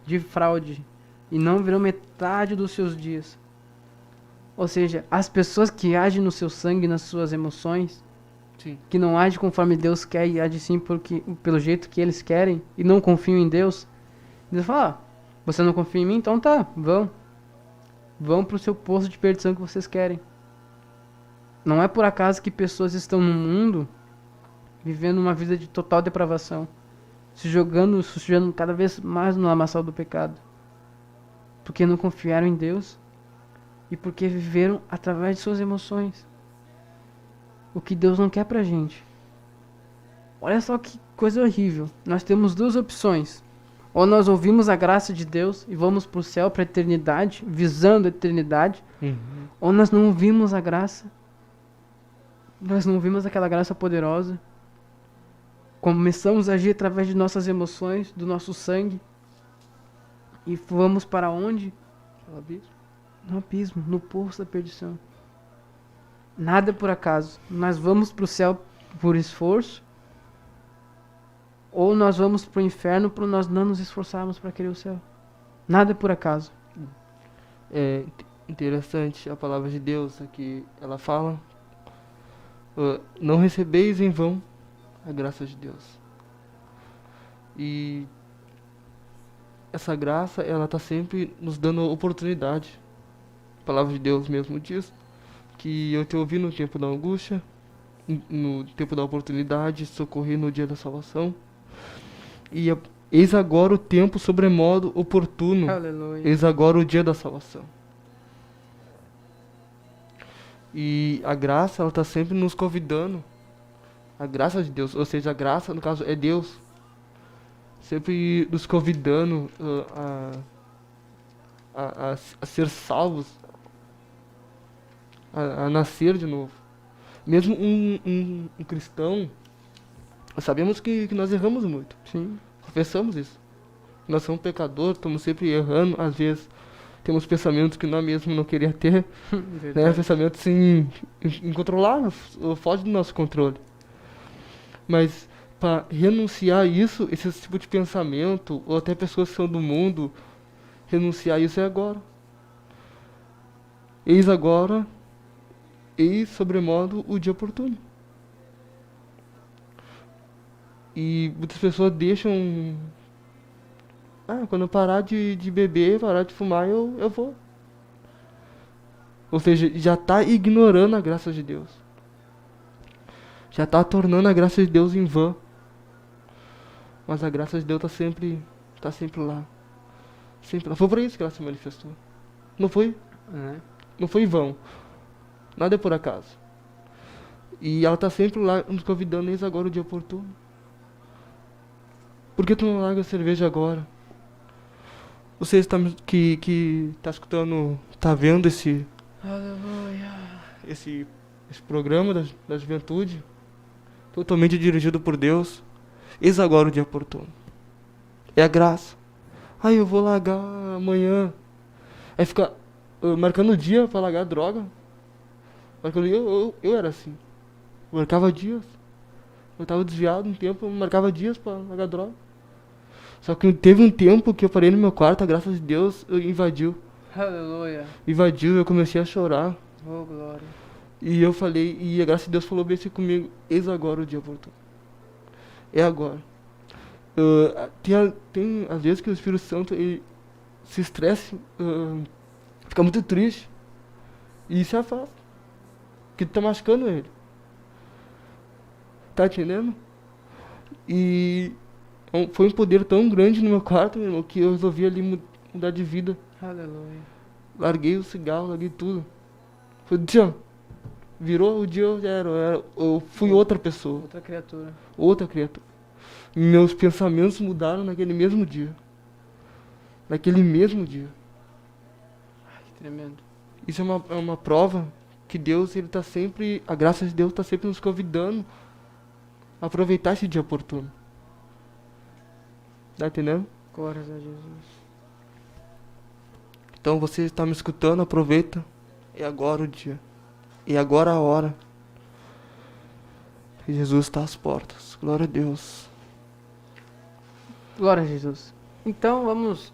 S1: de fraude, e não viverão metade dos seus dias. Ou seja, as pessoas que agem no seu sangue, nas suas emoções,
S2: Sim.
S1: que não agem conforme Deus quer e agem sim pelo jeito que eles querem e não confiam em Deus, Deus fala: você não confia em mim? Então tá, vão pro seu poço de perdição que vocês querem. Não é por acaso que pessoas estão no mundo vivendo uma vida de total depravação, se sujando cada vez mais no lamaçal do pecado, porque não confiaram em Deus e porque viveram através de suas emoções. O que Deus não quer pra gente. Olha só que coisa horrível. Nós temos duas opções. Ou nós ouvimos a graça de Deus e vamos para o céu, para a eternidade, visando a eternidade. Ou nós não ouvimos a graça. Nós não ouvimos aquela graça poderosa. Começamos a agir através de nossas emoções, do nosso sangue. E vamos para onde?
S2: No abismo.
S1: No abismo, no poço da perdição. Nada é por acaso. Nós vamos para o céu por esforço. Ou nós vamos para o inferno por nós não nos esforçarmos para querer o céu. Nada é por acaso.
S2: É interessante a palavra de Deus aqui. Ela fala: não recebeis em vão a graça de Deus. E essa graça, ela está sempre nos dando oportunidade. A palavra de Deus mesmo diz que eu te ouvi no tempo da angústia, no tempo da oportunidade, socorri no dia da salvação. E eis agora o tempo sobremodo oportuno.
S1: Aleluia.
S2: Eis agora o dia da salvação. E a graça, ela está sempre nos convidando. A graça de Deus, ou seja, a graça, no caso, é Deus. Sempre nos convidando a ser salvos. A nascer de novo. Mesmo um cristão, sabemos que nós erramos muito.
S1: Sim.
S2: Confessamos isso. Nós somos pecadores, estamos sempre errando. Às vezes temos pensamentos que nós mesmos não queríamos ter. Né? Pensamentos assim, incontroláveis, foge do nosso controle. Mas para renunciar a isso, esse tipo de pensamento, ou até pessoas que são do mundo, renunciar a isso é agora. Eis agora, eis sobremodo o dia oportuno. E muitas pessoas deixam... quando eu parar de beber, parar de fumar, eu vou. Ou seja, já está ignorando a graça de Deus. Já está tornando a graça de Deus em vão. Mas a graça de Deus está sempre lá. Sempre lá. Foi por isso que ela se manifestou. Não foi? Não foi em vão. Nada é por acaso. E ela está sempre lá nos convidando, eis agora o dia oportuno. Por que tu não larga a cerveja agora? Você está que está escutando, está vendo esse programa da juventude, totalmente dirigido por Deus. Eis agora o dia oportuno. É a graça. Eu vou largar amanhã. Aí fica marcando o dia para largar a droga. Eu era assim. Eu marcava dias. Eu estava desviado um tempo, eu marcava dias para largar a droga. Só que teve um tempo que eu parei no meu quarto, a graça de Deus invadiu.
S1: Aleluia.
S2: Invadiu, eu comecei a chorar.
S1: Oh, glória.
S2: E eu falei, e a graça de Deus falou bem assim comigo: eis agora o dia oportuno. É agora. Tem às vezes que o Espírito Santo ele se estressa, fica muito triste e se afasta. Porque tá machucando ele. Tá entendendo? E foi um poder tão grande no meu quarto, meu irmão, que eu resolvi ali mudar de vida.
S1: Aleluia.
S2: Larguei o cigarro, larguei tudo. Foi dia. Virou o dia, eu fui outra pessoa.
S1: Outra criatura.
S2: Outra criatura. Meus pensamentos mudaram naquele mesmo dia. Naquele mesmo dia.
S1: Que tremendo.
S2: Isso é uma prova que Deus, ele tá sempre, a graça de Deus está sempre nos convidando a aproveitar esse dia oportuno. Tá entendendo?
S1: Glórias a Jesus.
S2: Então você está me escutando, aproveita. É agora o dia. É agora a hora. E Jesus está às portas. Glória a Deus.
S1: Glória a Jesus. Então vamos...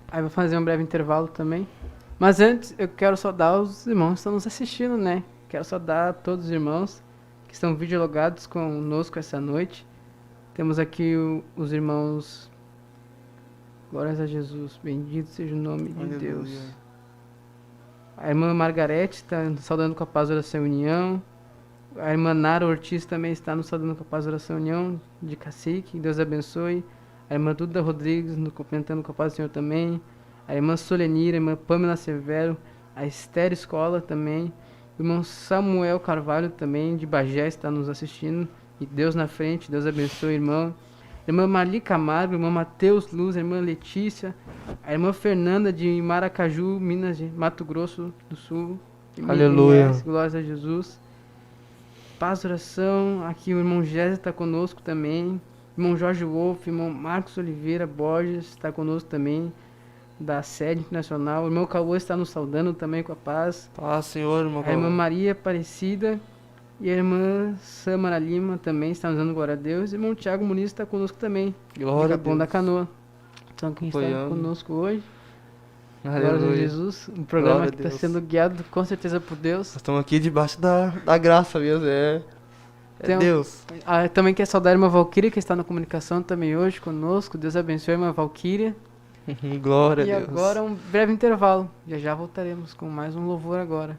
S1: Aí vou fazer um breve intervalo também. Mas antes eu quero saudar os irmãos que estão nos assistindo, né? Quero saudar a todos os irmãos que estão videologados conosco essa noite. Temos aqui os irmãos... Glórias a Jesus. Bendito seja o nome de Deus. A irmã Margarete está saudando com a paz, oração e união. A irmã Nara Ortiz também está nos saudando com a paz, oração e união de cacique. Deus abençoe. A irmã Duda Rodrigues nos cumprimentando com a paz do Senhor também. A irmã Solenira, a irmã Pamela Severo. A Esther Escola também. O irmão Samuel Carvalho também, de Bagé, está nos assistindo. E Deus na frente, Deus abençoe, irmão. irmã Marli Camargo, irmã Mateus Luz, irmã Letícia, a irmã Fernanda de Maracaju, Minas de Mato Grosso do Sul.
S2: Aleluia.
S1: MS, glórias a Jesus. Paz, oração. Aqui o irmão Gésio está conosco também. Irmão Jorge Wolf, irmão Marcos Oliveira Borges está conosco também, da sede internacional. O irmão Cauã está nos saudando também com a paz.
S2: Paz, Senhor, irmão.
S1: A irmã Maria Aparecida e a irmã Samara Lima também está nos dando glória a Deus. E o irmão Tiago Muniz está conosco também,
S2: Glória a
S1: Capão da
S2: Deus.
S1: Canoa. Então quem está
S2: Apoiando.
S1: conosco hoje, glória a
S2: Aleluia.
S1: Jesus. Um programa
S2: Glória a
S1: que está
S2: Deus.
S1: sendo guiado com certeza por Deus.
S2: Nós estamos aqui debaixo da graça mesmo, é
S1: Tem um-
S2: Deus.
S1: Também quero saudar a irmã Valquíria, que está na comunicação também hoje conosco. Deus abençoe a irmã Valquíria.
S2: Glória
S1: E
S2: a Deus.
S1: agora um breve intervalo. Já já voltaremos com mais um louvor agora.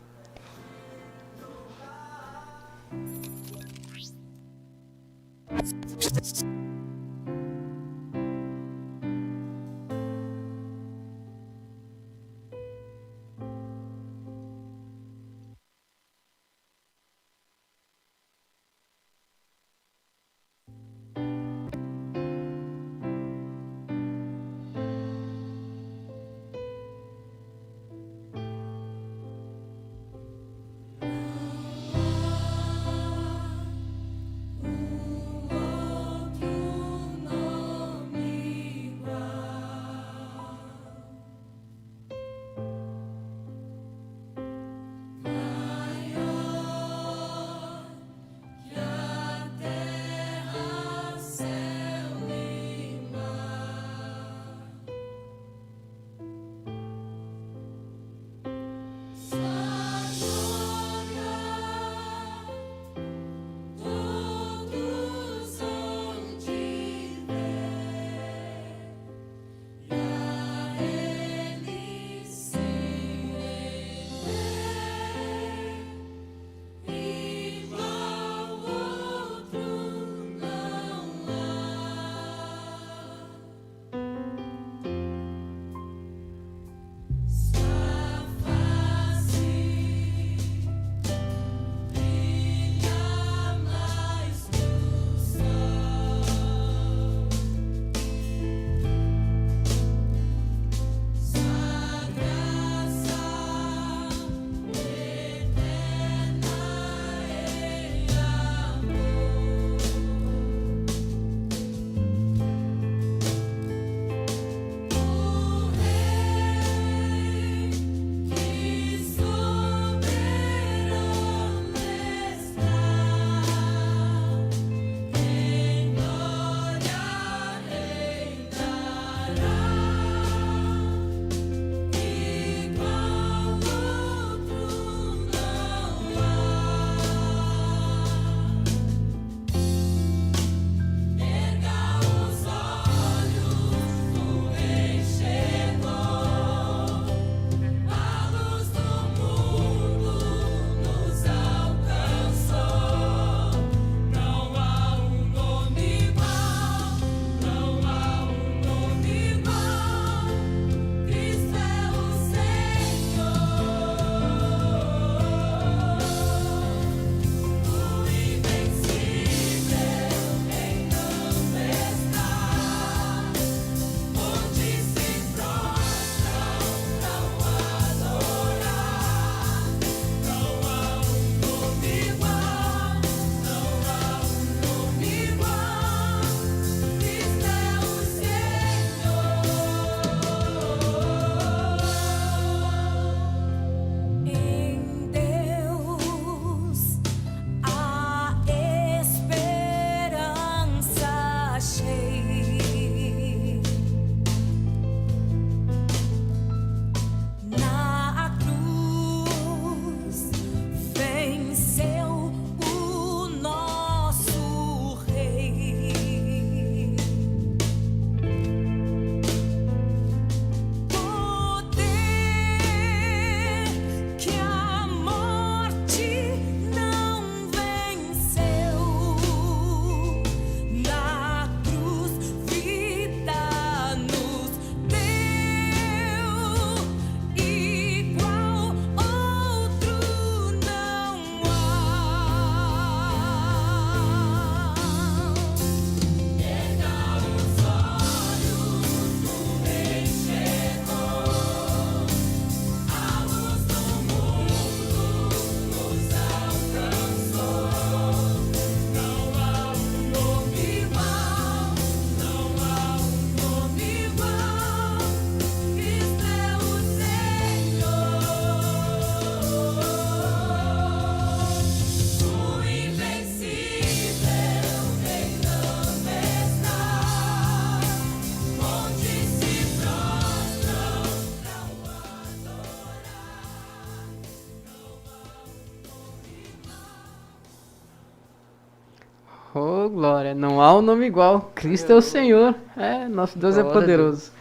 S1: Oh, glória. Não há um nome igual. Cristo é o Senhor. É, nosso Deus é
S2: Glória a
S1: poderoso.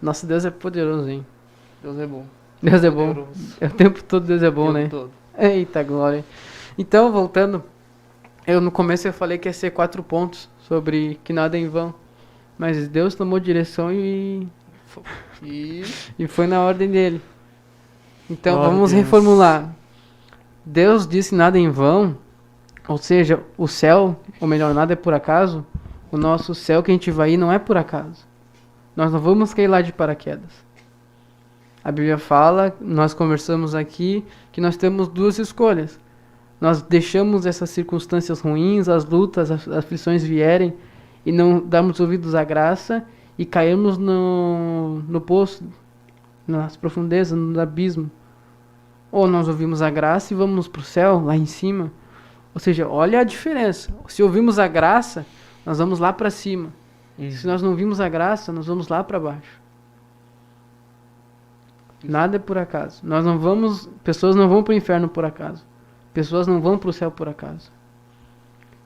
S1: Nosso Deus é poderoso, hein?
S2: Deus é bom.
S1: Deus é bom.
S2: Poderoso.
S1: O tempo todo Deus é bom,
S2: O
S1: né?
S2: tempo todo.
S1: Eita, glória. Então, voltando. No começo eu falei que ia ser 4 pontos sobre que nada é em vão. Mas Deus tomou direção
S2: E
S1: e foi na ordem dele. Então,
S2: Glória a
S1: vamos
S2: Deus.
S1: reformular. Deus disse nada em vão. Ou seja, o céu, ou melhor, nada é por acaso. O nosso céu que a gente vai ir não é por acaso. Nós não vamos cair lá de paraquedas. A Bíblia fala, nós conversamos aqui, que nós temos 2 escolhas. Nós deixamos essas circunstâncias ruins, as lutas, as aflições vierem e não damos ouvidos à graça e caímos no poço, nas profundezas, no abismo. Ou nós ouvimos a graça e vamos para o céu, lá em cima. Ou seja, olha a diferença. Se ouvimos a graça, nós vamos lá para cima. Se nós não ouvimos a graça, nós vamos lá para baixo. Nada é por acaso. Pessoas não vão para o inferno por acaso. Pessoas não vão para o céu por acaso.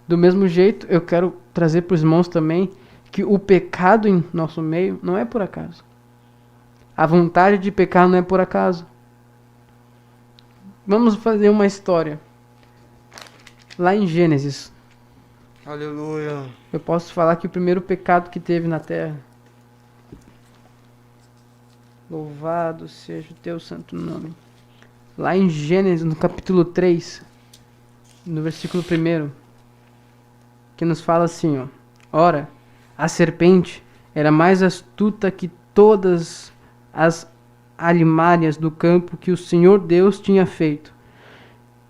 S1: Do mesmo jeito, eu quero trazer para os irmãos também que o pecado em nosso meio não é por acaso. A vontade de pecar não é por acaso. Vamos fazer uma história. Lá em Gênesis,
S2: aleluia.
S1: eu posso falar que o primeiro pecado que teve na terra. Louvado seja o teu santo nome. Lá em Gênesis, no capítulo 3, no versículo 1, que nos fala assim, ó. Ora, a serpente era mais astuta que todas as alimárias do campo que o Senhor Deus tinha feito.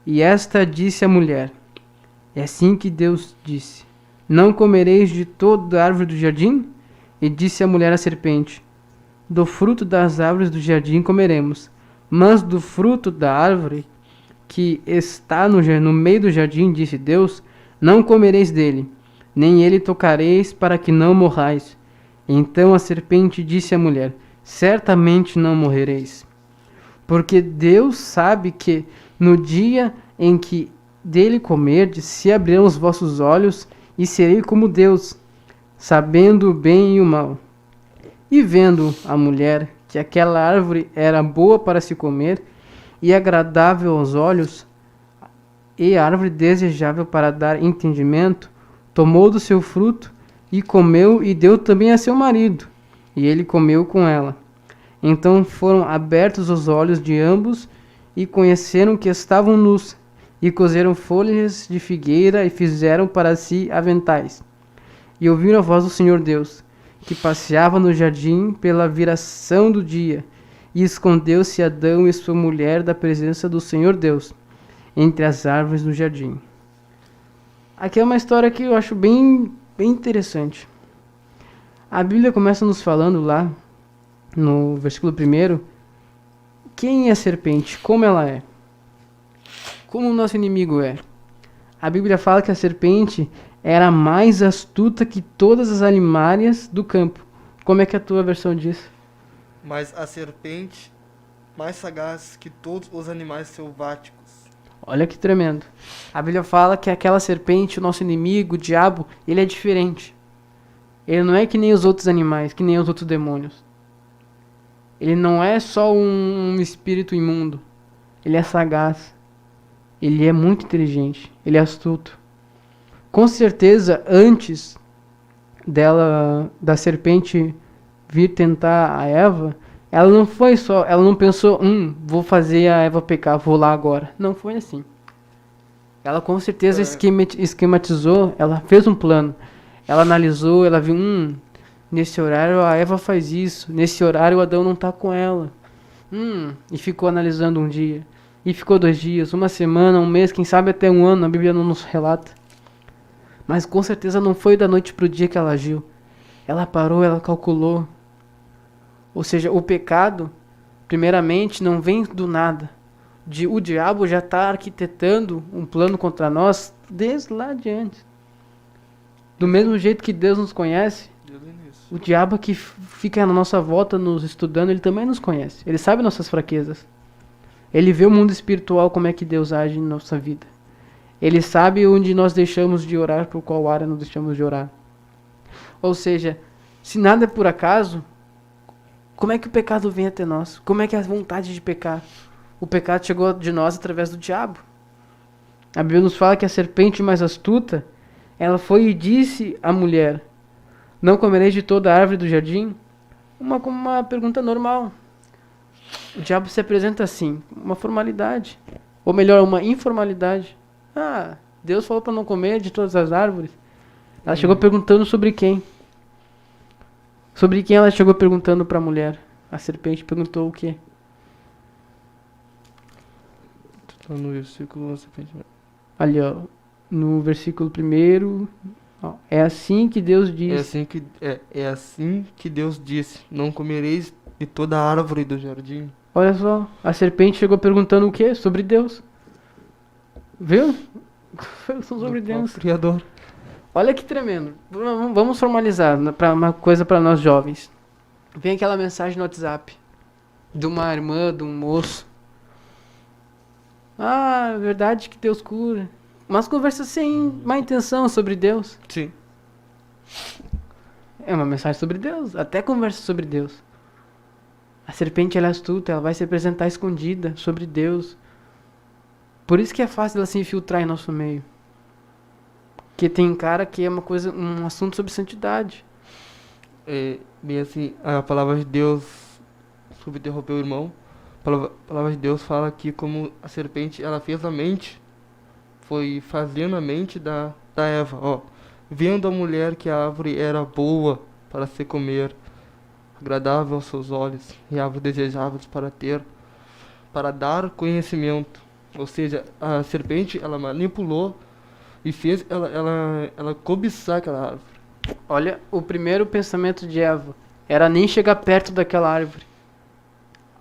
S1: E esta disse à mulher, é assim que Deus disse, não comereis de toda a árvore do jardim? E disse a mulher à serpente, do fruto das árvores do jardim comeremos, mas do fruto da árvore que está no meio do jardim, disse Deus, não comereis dele, nem ele tocareis para que não morrais. Então a serpente disse à mulher, certamente não morrereis, porque Deus sabe que no dia em que dele comerdes, se abrirão os vossos olhos e serei como Deus, sabendo o bem e o mal. E vendo a mulher que aquela árvore era boa para se comer e agradável aos olhos, e árvore desejável para dar entendimento, tomou do seu fruto e comeu e deu também a seu marido, e ele comeu com ela. Então foram abertos os olhos de ambos e conheceram que estavam nus, e cozeram folhas de figueira e fizeram para si aventais. E ouviram a voz do Senhor Deus, que passeava no jardim pela viração do dia, e escondeu-se Adão e sua mulher da presença do Senhor Deus, entre as árvores do jardim. Aqui é uma história que eu acho bem interessante. A Bíblia começa nos falando lá, no versículo 1, quem é a serpente, como ela é, como o nosso inimigo é. A Bíblia fala que a serpente era mais astuta que todas as alimárias do campo. Como é que a tua versão diz?
S2: Mas a serpente mais sagaz que todos os animais selváticos.
S1: Olha que tremendo. A Bíblia fala que aquela serpente, o nosso inimigo, o diabo, ele é diferente. Ele não é que nem os outros animais, que nem os outros demônios. Ele não é só um espírito imundo. Ele é sagaz. Ele é muito inteligente. Ele é astuto. Com certeza, antes da serpente vir tentar a Eva, ela não pensou, vou fazer a Eva pecar, vou lá agora. Não foi assim. Ela com certeza esquematizou, ela fez um plano. Ela analisou, ela viu, nesse horário a Eva faz isso, nesse horário o Adão não está com ela. E ficou analisando um dia. E ficou 2 dias, uma semana, um mês, quem sabe até um ano, a Bíblia não nos relata. Mas com certeza não foi da noite para o dia que ela agiu. Ela parou, ela calculou. Ou seja, o pecado, primeiramente, não vem do nada. O diabo já está arquitetando um plano contra nós desde lá adiante. Do mesmo jeito que Deus nos conhece, o diabo que fica na nossa volta nos estudando, ele também nos conhece. Ele sabe nossas fraquezas. Ele vê o mundo espiritual, como é que Deus age em nossa vida. Ele sabe onde nós deixamos de orar, por qual área nós deixamos de orar. Ou seja, se nada é por acaso, como é que o pecado vem até nós? Como é que é a vontade de pecar? O pecado chegou de nós através do diabo. A Bíblia nos fala que a serpente mais astuta, ela foi e disse à mulher: não comereis de toda a árvore do jardim? Uma pergunta normal. O diabo se apresenta assim, uma formalidade. Ou melhor, uma informalidade. Ah, Deus falou para não comer de todas as árvores. Ela chegou perguntando sobre quem? Sobre quem ela chegou perguntando para a mulher? A serpente perguntou o quê?
S2: Tá no versículo, a serpente...
S1: Ali, ó, no versículo 1, é assim que Deus disse.
S2: É assim que Deus disse: não comereis de toda a árvore do jardim.
S1: Olha só, a serpente chegou perguntando o quê? Sobre Deus. Viu? São sobre Deus.
S2: Criador.
S1: Olha que tremendo. Vamos formalizar para uma coisa para nós jovens. Vem aquela mensagem no WhatsApp de uma irmã, de um moço. Ah, é verdade que Deus cura. Mas conversa sem má intenção sobre Deus.
S2: Sim.
S1: É uma mensagem sobre Deus. Até conversa sobre Deus. A serpente, ela é astuta. Ela vai se apresentar escondida sobre Deus. Por isso que é fácil ela se infiltrar em nosso meio. Porque tem cara que é um assunto sobre santidade.
S2: É, bem assim, a palavra de Deus, desculpa interromper o irmão, a palavra de Deus fala que como a serpente, ela fez a mente, foi fazendo a mente da Eva, ó, vendo a mulher que a árvore era boa para se comer, agradável aos seus olhos, e árvore desejável para dar conhecimento. Ou seja, a serpente, ela manipulou e fez ela cobiçar aquela árvore.
S1: Olha, o primeiro pensamento de Eva era nem chegar perto daquela árvore.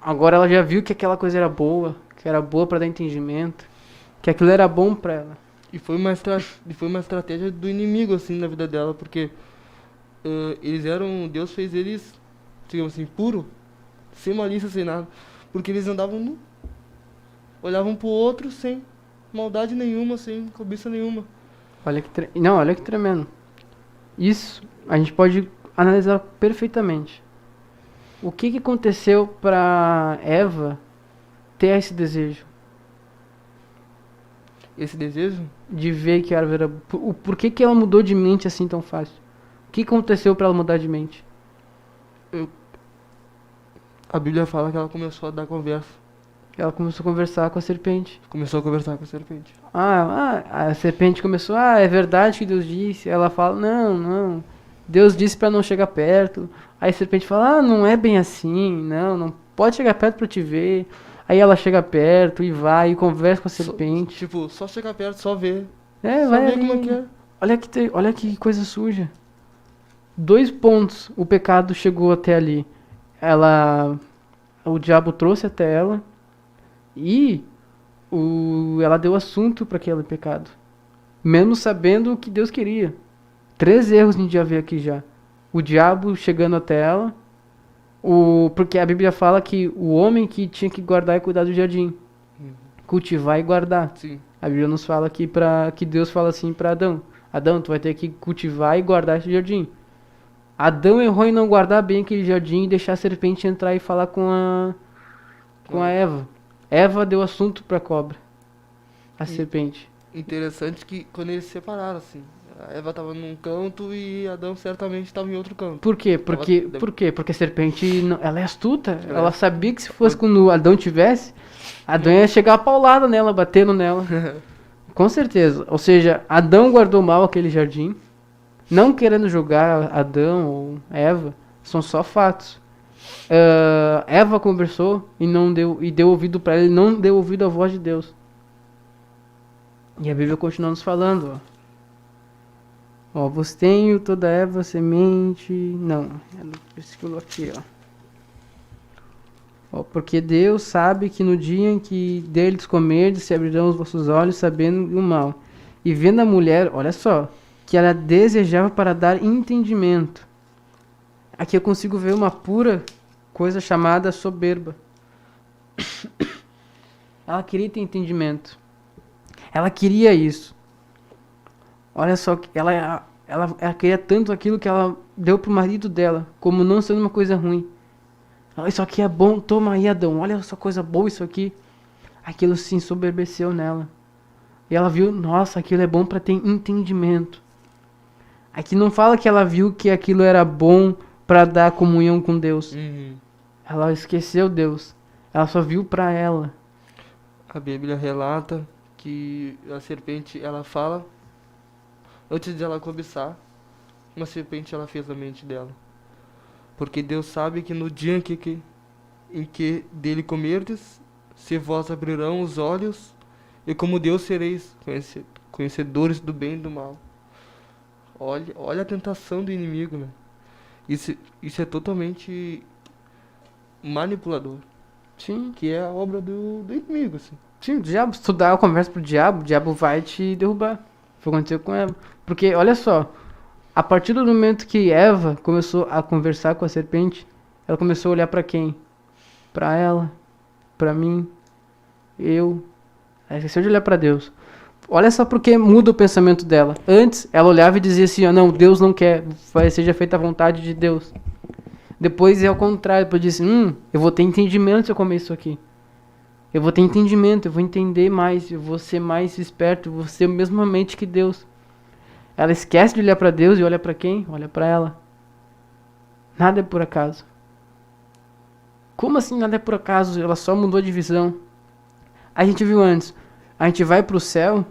S1: Agora ela já viu que aquela coisa era boa, que era boa para dar entendimento, que aquilo era bom para ela.
S2: E foi uma estratégia do inimigo, assim, na vida dela, porque Deus fez eles, digamos assim, puro, sem malícia, sem nada, porque eles andavam nu, olhavam pro outro sem maldade nenhuma, sem cobiça nenhuma.
S1: Olha que tremendo. Isso a gente pode analisar perfeitamente. O que aconteceu para Eva ter esse desejo?
S2: Esse desejo?
S1: De ver que a árvore era... Por que ela mudou de mente assim tão fácil? O que aconteceu para ela mudar de mente?
S2: A Bíblia fala que ela começou a dar conversa.
S1: Ela começou a conversar com a serpente. A serpente começou, é verdade que Deus disse. Ela fala, não, Deus disse para não chegar perto. Aí a serpente fala, não é bem assim, não pode chegar perto para te ver. Aí ela chega perto e vai e conversa com a serpente.
S2: Só chegar perto, só ver.
S1: Só
S2: vai
S1: ver
S2: ali. Como é que é.
S1: Olha que coisa suja. 2 pontos o pecado chegou até ali. O diabo trouxe até ela. E ela deu assunto para aquele pecado, mesmo sabendo o que Deus queria. 3 erros a gente já vê aqui já. O diabo chegando até ela, porque a Bíblia fala que o homem que tinha que guardar e cuidar do jardim, cultivar e guardar.
S2: Sim.
S1: A Bíblia nos fala aqui que Deus fala assim para Adão: Adão, tu vai ter que cultivar e guardar esse jardim. Adão errou em não guardar bem aquele jardim e deixar a serpente entrar e falar com a Eva. Eva deu assunto para a cobra, a serpente.
S2: Interessante que quando eles se separaram, assim, a Eva estava num canto e Adão certamente estava em outro canto.
S1: Por quê? Porque a serpente, ela é astuta. Ela sabia que se fosse quando Adão tivesse, Adão ia chegar a paulada nela, batendo nela. Com certeza. Ou seja, Adão guardou mal aquele jardim, não querendo julgar Adão ou Eva, são só fatos. Eva conversou e deu ouvido para ele, não deu ouvido à voz de Deus. E a Bíblia continua nos falando, ó, vos tenho toda Eva semente, não, é no versículo aqui, ó, porque Deus sabe que no dia em que deles comerdes se abrirão os vossos olhos sabendo o mal, e vendo a mulher, olha só, que ela desejava para dar entendimento. Aqui eu consigo ver uma pura coisa chamada soberba. Ela queria ter entendimento. Ela queria isso. Olha só, ela queria tanto aquilo que ela deu pro marido dela, como não sendo uma coisa ruim. Ela, isso aqui é bom, toma aí, Adão, olha essa coisa boa isso aqui. Aquilo se ensoberbeceu nela. E ela viu, nossa, aquilo é bom para ter entendimento. Aqui não fala que ela viu que aquilo era bom para dar comunhão com Deus. Ela esqueceu Deus. Ela só viu para ela.
S2: A Bíblia relata que a serpente, ela fala, antes de ela cobiçar, uma serpente ela fez a mente dela. Porque Deus sabe que no dia em que dele comerdes, se vós abrirão os olhos, e como Deus sereis conhecedores do bem e do mal. Olha a tentação do inimigo, né? Isso é totalmente manipulador.
S1: Sim.
S2: Que é a obra do inimigo, assim.
S1: Sim, o diabo, se tu dá a conversa pro diabo, o diabo vai te derrubar. Foi o que aconteceu com Eva. Porque, olha só, a partir do momento que Eva começou a conversar com a serpente, ela começou a olhar pra quem? Pra ela, pra mim, eu. Ela esqueceu de olhar pra Deus. Olha só porque muda o pensamento dela. Antes, ela olhava e dizia assim, ó, não, Deus não quer, seja feita a vontade de Deus. Depois é ao contrário, depois disse, eu vou ter entendimento se eu comer isso aqui. Eu vou ter entendimento, eu vou entender mais, eu vou ser mais esperto, eu vou ser a mesma mente que Deus. Ela esquece de olhar pra Deus e olha pra quem? Olha pra ela. Nada é por acaso. Como assim nada é por acaso? Ela só mudou de visão. A gente viu antes, a gente vai pro céu,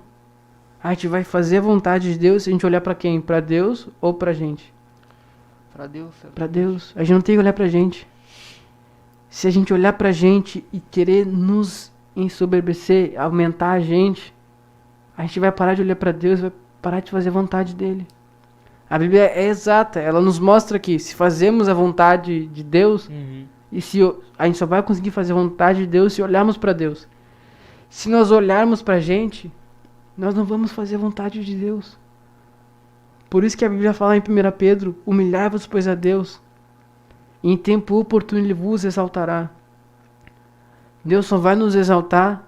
S1: a gente vai fazer a vontade de Deus se a gente olhar pra quem? Pra Deus ou pra gente?
S2: Pra Deus.
S1: Pra Deus. A gente não tem que olhar pra gente. Se a gente olhar pra gente e querer nos ensoberbecer, aumentar a gente vai parar de olhar pra Deus, vai parar de fazer a vontade dele. A Bíblia é exata, ela nos mostra que se fazemos a vontade de Deus, e se a gente só vai conseguir fazer a vontade de Deus se olharmos pra Deus. Se nós olharmos pra gente, nós não vamos fazer a vontade de Deus. Por isso que a Bíblia fala em 1 Pedro, humilhai-vos, pois, a Deus, e em tempo oportuno Ele vos exaltará. Deus só vai nos exaltar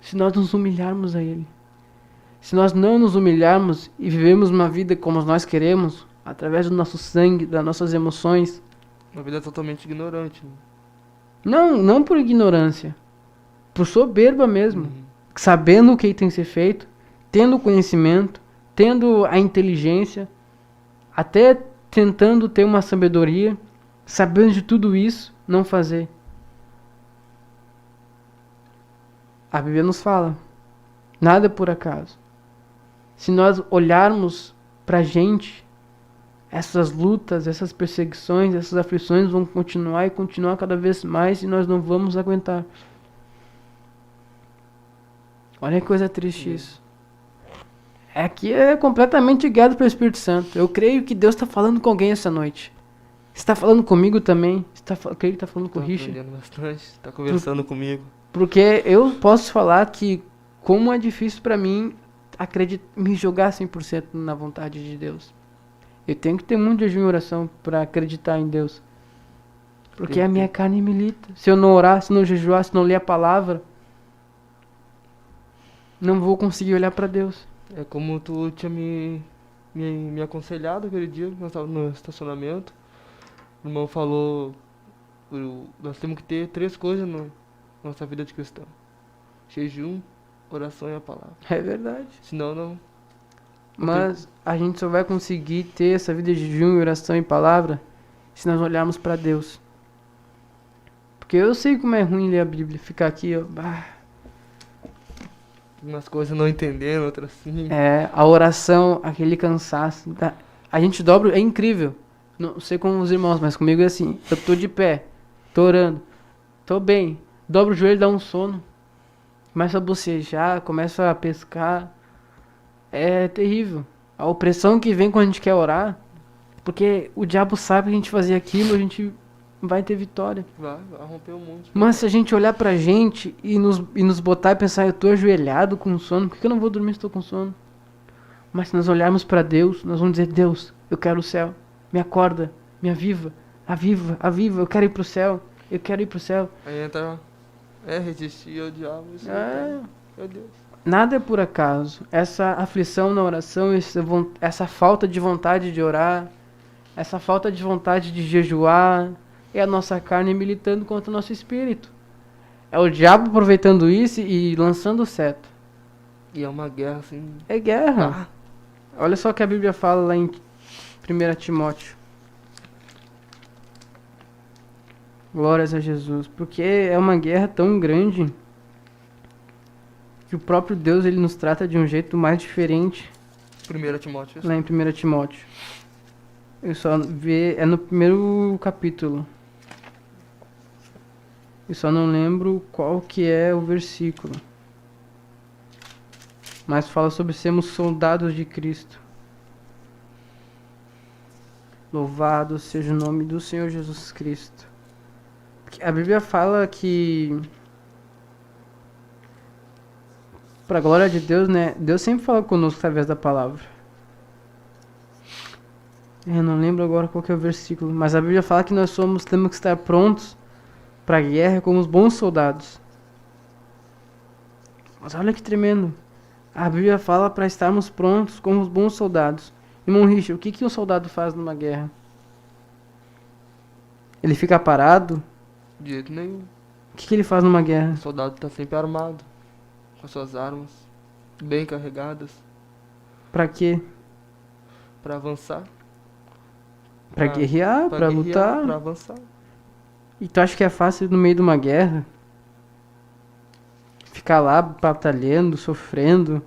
S1: se nós nos humilharmos a Ele. Se nós não nos humilharmos e vivemos uma vida como nós queremos, através do nosso sangue, das nossas emoções.
S2: Uma vida totalmente ignorante. Né?
S1: Não por ignorância. Por soberba mesmo. Sabendo o que tem que ser feito, tendo conhecimento, tendo a inteligência, até tentando ter uma sabedoria, sabendo de tudo isso, não fazer. A Bíblia nos fala, nada é por acaso. Se nós olharmos pra gente, essas lutas, essas perseguições, essas aflições vão continuar e continuar cada vez mais e nós não vamos aguentar. Olha que coisa triste isso. Aqui é completamente guiado pelo Espírito Santo. Eu creio que Deus está falando com alguém essa noite. Está falando comigo também. Eu creio que está falando com o Richard.
S2: Está aprendendo bastante, está conversando comigo.
S1: Porque eu posso falar que como é difícil para mim me jogar 100% na vontade de Deus. Eu tenho que ter muito jejum e oração para acreditar em Deus. Porque a minha carne milita. Se eu não orar, se não jejuar, se não ler a palavra, não vou conseguir olhar para Deus.
S2: É como tu tinha me aconselhado aquele dia, nós estávamos no estacionamento. O irmão falou, nós temos que ter 3 coisas na nossa vida de cristão. Jejum, oração e a palavra.
S1: É verdade.
S2: Senão não.
S1: Mas a gente só vai conseguir ter essa vida de jejum, oração e palavra se nós olharmos para Deus. Porque eu sei como é ruim ler a Bíblia, ficar aqui, ó.
S2: Umas coisas não entendendo, outras sim.
S1: É, a oração, aquele cansaço. A gente dobra, é incrível. Não sei como os irmãos, mas comigo é assim. Eu tô de pé, tô orando, tô bem. Dobro o joelho, dá um sono. Começa a bocejar, começa a pescar. É terrível. A opressão que vem quando a gente quer orar. Porque o diabo sabe que a gente fazer aquilo, a gente vai ter vitória.
S2: Vai romper o mundo.
S1: Mas se a gente olhar pra gente e nos botar e pensar, eu tô ajoelhado com sono, por que eu não vou dormir se tô com sono? Mas se nós olharmos pra Deus, nós vamos dizer, Deus, eu quero o céu. Me acorda, me aviva, aviva, eu quero ir pro céu, eu quero ir pro céu.
S2: Aí entra, resistir ao diabo, isso
S1: É.
S2: meu Deus.
S1: Nada é por acaso. Essa aflição na oração, essa falta de vontade de orar, essa falta de vontade de jejuar, é a nossa carne militando contra o nosso espírito. É o diabo aproveitando isso e lançando o seto.
S2: E é uma guerra assim.
S1: É guerra. Olha só o que a Bíblia fala lá em 1 Timóteo. Glórias a Jesus. Porque é uma guerra tão grande que o próprio Deus ele nos trata de um jeito mais diferente.
S2: 1 Timóteo.
S1: Lá em 1 Timóteo. Eu só vê, é no primeiro capítulo. Eu só não lembro qual que é o versículo. Mas fala sobre sermos soldados de Cristo. Louvado seja o nome do Senhor Jesus Cristo. A Bíblia fala que, para a glória de Deus, né? Deus sempre fala conosco através da palavra. Eu não lembro agora qual que é o versículo, mas a Bíblia fala que temos que estar prontos para a guerra como os bons soldados. Mas olha que tremendo. A Bíblia fala para estarmos prontos como os bons soldados. Irmão Richard, o que um soldado faz numa guerra? Ele fica parado?
S2: De jeito nenhum.
S1: O que ele faz numa guerra?
S2: O soldado tá sempre armado. Com suas armas. Bem carregadas.
S1: Pra quê?
S2: Pra avançar.
S1: Pra guerrear, pra lutar.
S2: Pra avançar.
S1: E tu acha que é fácil no meio de uma guerra? Ficar lá batalhando, sofrendo,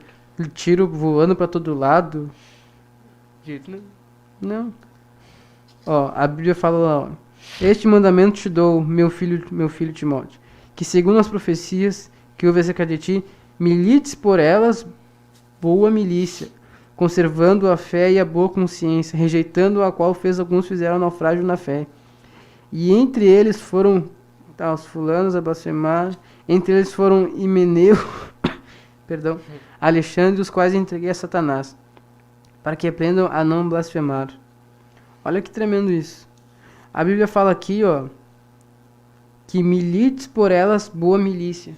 S1: tiro voando pra todo lado?
S2: De jeito nenhum.
S1: Não. Ó, a Bíblia fala lá, ó. Este mandamento te dou, meu filho Timóteo, que segundo as profecias que houve acerca de ti, milites por elas boa milícia, conservando a fé e a boa consciência, rejeitando a qual alguns fizeram naufrágio na fé. E entre eles foram os fulanos a blasfemar, entre eles foram Himeneu, Alexandre, os quais entreguei a Satanás, para que aprendam a não blasfemar. Olha que tremendo isso. A Bíblia fala aqui, ó, que milites por elas boa milícia.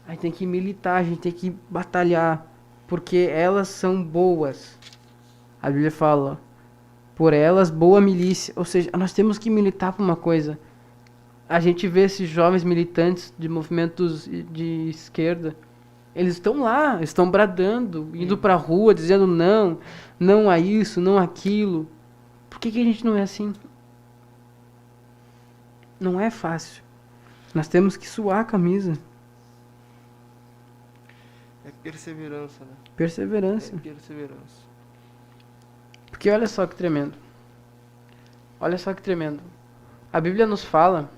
S1: A gente tem que militar, a gente tem que batalhar, porque elas são boas. A Bíblia fala, ó, por elas boa milícia. Ou seja, nós temos que militar por uma coisa. A gente vê esses jovens militantes de movimentos de esquerda. Eles estão lá, estão bradando, indo pra rua, dizendo não, não a isso, não aquilo. Por que a gente não é assim? Não é fácil. Nós temos que suar a camisa.
S2: É perseverança, né?
S1: Perseverança.
S2: É perseverança.
S1: Porque olha só que tremendo. Olha só que tremendo. A Bíblia nos fala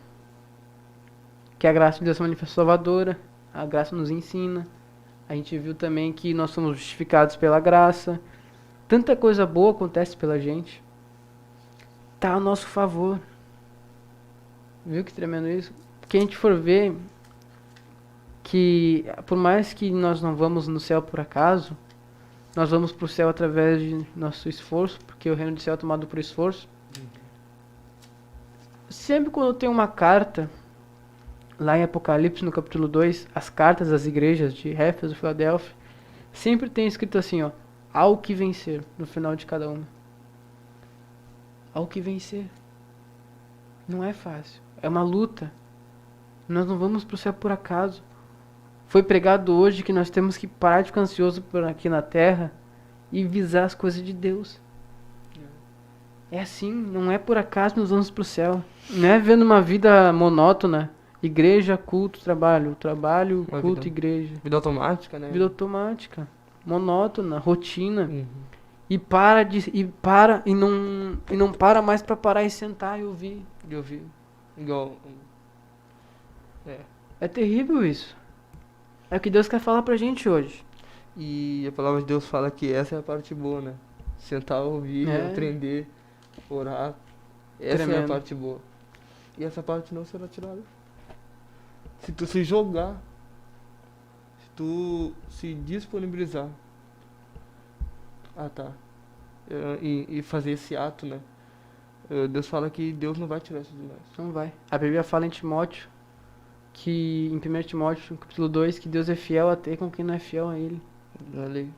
S1: que a graça de Deus se manifesta salvadora. A graça nos ensina. A gente viu também que nós somos justificados pela graça. Tanta coisa boa acontece pela gente. Tá a nosso favor. Viu que tremendo isso? Porque a gente for ver que, por mais que nós não vamos no céu por acaso, nós vamos para o céu através de nosso esforço, porque o reino do céu é tomado por esforço. Sempre quando tem uma carta, lá em Apocalipse, no capítulo 2, as cartas das igrejas de Éfeso e Filadélfia, sempre tem escrito assim, ó, ao que vencer, no final de cada uma. Ao que vencer. Não é fácil. É uma luta. Nós não vamos para o céu por acaso. Foi pregado hoje que nós temos que parar de ficar ansioso por aqui na terra e visar as coisas de Deus. É assim, não é por acaso que nós vamos para o céu. Não é vendo uma vida monótona, igreja, culto, trabalho,
S2: Uma
S1: culto,
S2: vida-
S1: igreja.
S2: Vida automática, né?
S1: Vida automática, monótona, rotina.
S2: Uhum.
S1: E não para mais para parar e sentar e ouvir.
S2: Eu vi. Igual.
S1: É terrível isso. É o que Deus quer falar pra gente hoje.
S2: E a palavra de Deus fala que essa é a parte boa, né? Sentar, ouvir,
S1: É.
S2: aprender, orar. Essa é a
S1: Tremendo.
S2: parte boa. E essa parte não será tirada. Se tu se jogar, se tu se disponibilizar. Ah, tá. E fazer esse ato, né? Deus fala que Deus não vai tirar isso de nós.
S1: Não vai. A Bíblia fala em Timóteo, que em 1 Timóteo, capítulo 2, que Deus é fiel até com quem não é fiel a Ele.
S2: Olha aí.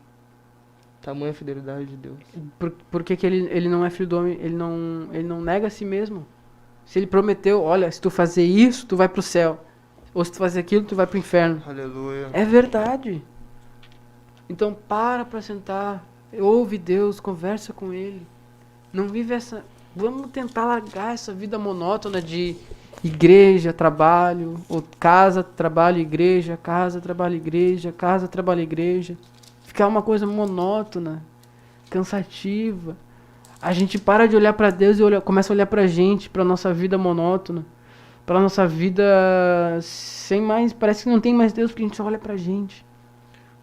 S2: Tamanha fidelidade de Deus.
S1: Por que ele não é filho do homem? Ele não nega a si mesmo. Se ele prometeu, olha, se tu fazer isso, tu vai pro céu. Ou se tu fazer aquilo, tu vai pro inferno.
S2: Aleluia.
S1: É verdade. Então para sentar, ouve Deus, conversa com Ele. Não vive essa... Vamos tentar largar essa vida monótona de igreja, trabalho, ou casa, trabalho, igreja, casa, trabalho, igreja, casa, trabalho, igreja. Ficar uma coisa monótona, cansativa. A gente para de olhar para Deus e começa a olhar pra gente, pra nossa vida monótona, pra nossa vida sem mais, parece que não tem mais Deus porque a gente só olha pra gente.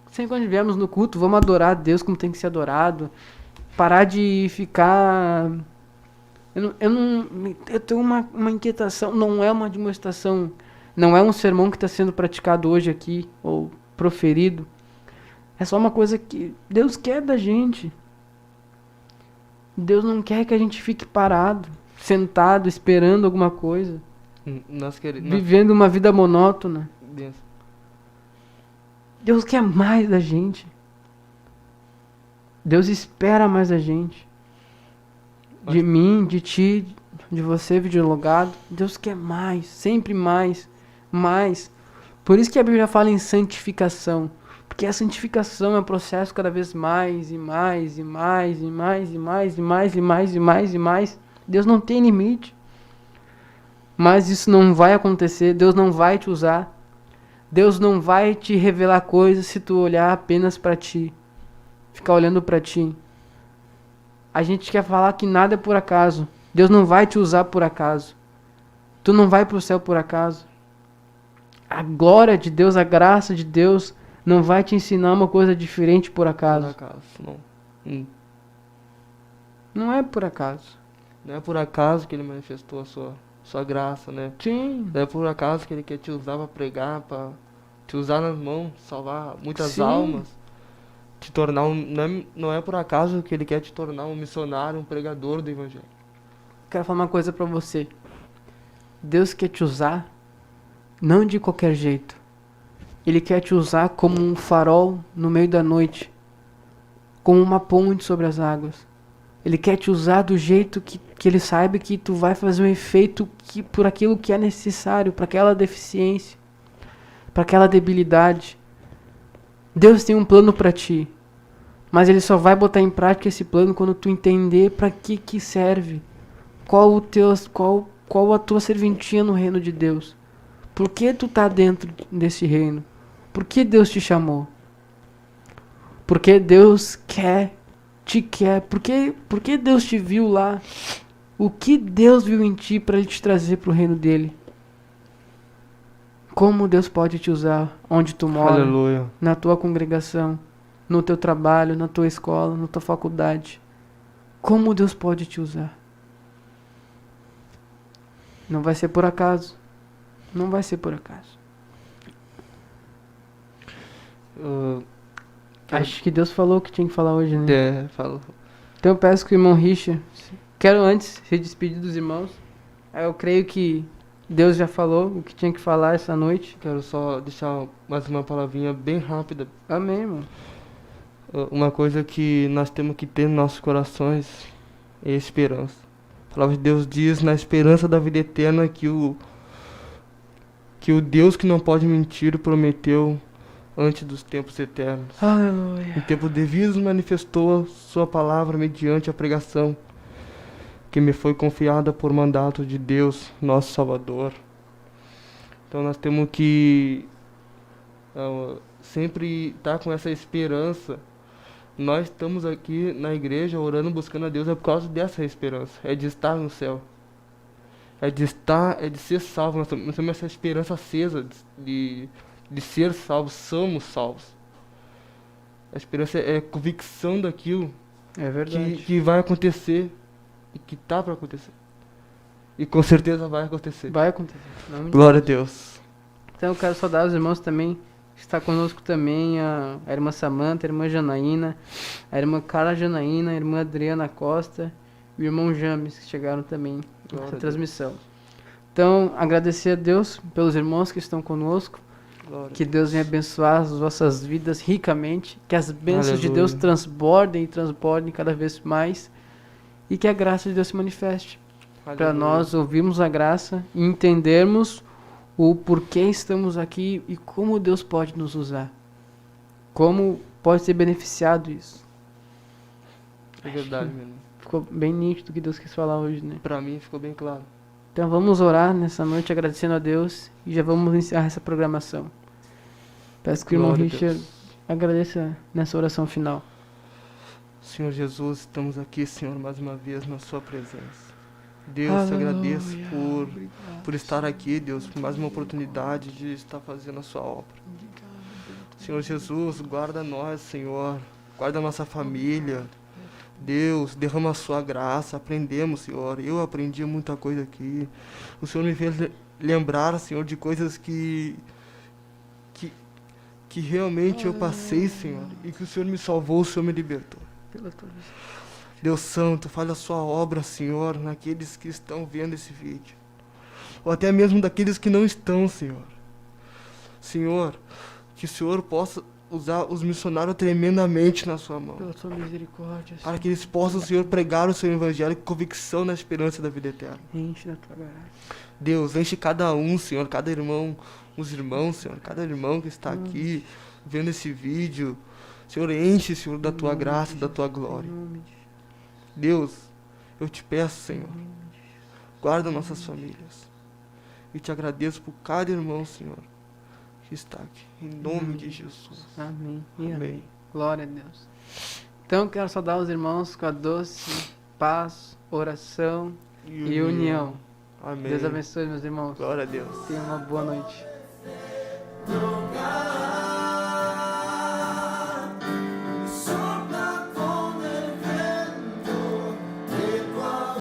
S1: Sempre quando viemos no culto, vamos adorar a Deus como tem que ser adorado. Parar de ficar... Eu tenho uma inquietação, não é uma demonstração, não é um sermão que está sendo praticado hoje aqui, ou proferido. É só uma coisa que Deus quer da gente. Deus não quer que a gente fique parado, sentado, esperando alguma coisa. Vivendo uma vida monótona. Deus quer mais da gente. Deus espera mais da gente. De mim, de ti, de você, videologado. Deus quer mais, sempre mais, mais. Por isso que a Bíblia fala em santificação. Porque a santificação é um processo cada vez mais, e mais, e mais, e mais, e mais, e mais, e mais, e mais, e mais. Deus não tem limite. Mas isso não vai acontecer, Deus não vai te usar. Deus não vai te revelar coisas se tu olhar apenas para ti. Ficar olhando para ti. A gente quer falar que nada é por acaso. Deus não vai te usar por acaso. Tu não vai para o céu por acaso. A glória de Deus, a graça de Deus não vai te ensinar uma coisa diferente por acaso.
S2: Por acaso, não.
S1: Não é por acaso.
S2: Não é por acaso que Ele manifestou a sua graça, né?
S1: Sim.
S2: Não é por acaso que Ele quer te usar para pregar, para te usar nas mãos, salvar muitas
S1: Sim.
S2: almas. Te tornar não é por acaso que Ele quer te tornar um missionário, um pregador do Evangelho.
S1: Quero falar uma coisa pra você. Deus quer te usar não de qualquer jeito. Ele quer te usar como um farol no meio da noite, como uma ponte sobre as águas. Ele quer te usar do jeito que Ele saiba que tu vai fazer um efeito por aquilo que é necessário, para aquela deficiência, para aquela debilidade. Deus tem um plano para ti, mas Ele só vai botar em prática esse plano quando tu entender para que serve, qual a tua serventia no reino de Deus. Por que tu tá dentro desse reino? Por que Deus te chamou? Porque Deus te quer. Por que Deus te viu lá? O que Deus viu em ti para Ele te trazer para o reino dele? Como Deus pode te usar onde tu mora,
S2: Aleluia.
S1: Na tua congregação, no teu trabalho, na tua escola, na tua faculdade. Como Deus pode te usar? Não vai ser por acaso. Não vai ser por acaso. Acho que Deus falou o que tinha que falar hoje, né?
S2: Falou.
S1: Então eu peço que o irmão Richard... Quero antes se despedir dos irmãos. Eu creio que Deus já falou o que tinha que falar essa noite.
S2: Quero só deixar mais uma palavrinha bem rápida.
S1: Amém, irmão.
S2: Uma coisa que nós temos que ter nos nossos corações é esperança. A palavra de Deus diz, na esperança da vida eterna, que o Deus que não pode mentir prometeu antes dos tempos eternos.
S1: Aleluia.
S2: Em tempos devidos manifestou sua palavra mediante a pregação que me foi confiada por mandato de Deus, nosso Salvador. Então nós temos que sempre estar com essa esperança. Nós estamos aqui na igreja orando, buscando a Deus, é por causa dessa esperança. É de estar no céu. É de ser salvo. Nós temos essa esperança acesa de ser salvos. Somos salvos. A esperança é a convicção daquilo
S1: É verdade.
S2: que vai acontecer e que está para acontecer. E com certeza vai acontecer.
S1: Vai acontecer.
S2: Glória a Deus.
S1: Então eu quero saudar os irmãos também. Está conosco também a irmã Samanta, a irmã Janaína, a irmã Carla Janaína, a irmã Adriana Costa e o irmão James, que chegaram também nessa transmissão. Então, agradecer a Deus pelos irmãos que estão conosco.
S2: Glória.
S1: Que Deus venha abençoar as vossas vidas ricamente. Que as bênçãos de
S2: Aleluia.
S1: Deus transbordem e transbordem cada vez mais. E que a graça de Deus se manifeste. Para
S2: Aleluia.
S1: nós ouvirmos a graça e entendermos o porquê estamos aqui e como Deus pode nos usar. Como pode ser beneficiado isso.
S2: É verdade, meu irmão.
S1: Ficou bem nítido o que Deus quis falar hoje, né?
S2: Pra mim ficou bem claro.
S1: Então vamos orar nessa noite agradecendo a Deus e já vamos encerrar essa programação. Peço que o irmão
S2: Glória a
S1: Richard
S2: Deus.
S1: agradeça nessa oração final.
S2: Senhor Jesus, estamos aqui, Senhor, mais uma vez na sua presença. Deus, te agradeço por estar aqui, Deus, por mais uma oportunidade de estar fazendo a sua obra. Senhor Jesus, guarda nós, Senhor, guarda a nossa família. Deus, derrama a sua graça, aprendemos, Senhor. Eu aprendi muita coisa aqui. O Senhor me fez lembrar, Senhor, de coisas que realmente eu passei, Senhor, e que o Senhor me salvou, o Senhor me libertou.
S1: Pela tua vista.
S2: Deus Santo, fale a sua obra, Senhor, naqueles que estão vendo esse vídeo. Ou até mesmo daqueles que não estão, Senhor. Senhor, que o Senhor possa usar os missionários tremendamente na sua mão.
S1: Pela tua misericórdia,
S2: Para que eles possam, Senhor, pregar o seu evangelho com convicção na esperança da vida eterna.
S1: enche da tua graça.
S2: Deus, enche cada um, Senhor, cada irmão, os irmãos, Senhor, cada irmão que está aqui vendo esse vídeo. Senhor, enche, Senhor, da tua graça, da tua glória.
S1: Em nome de
S2: Deus, eu te peço, Senhor, guarda nossas famílias. E te agradeço por cada irmão, Senhor, que está aqui. Em nome de Jesus.
S1: Amém. E
S2: Amém.
S1: amém. Glória a Deus. Então, quero saudar os irmãos com a doce paz, oração e união.
S2: Amém.
S1: Deus abençoe, meus irmãos.
S2: Glória a Deus.
S1: Tenham uma boa noite.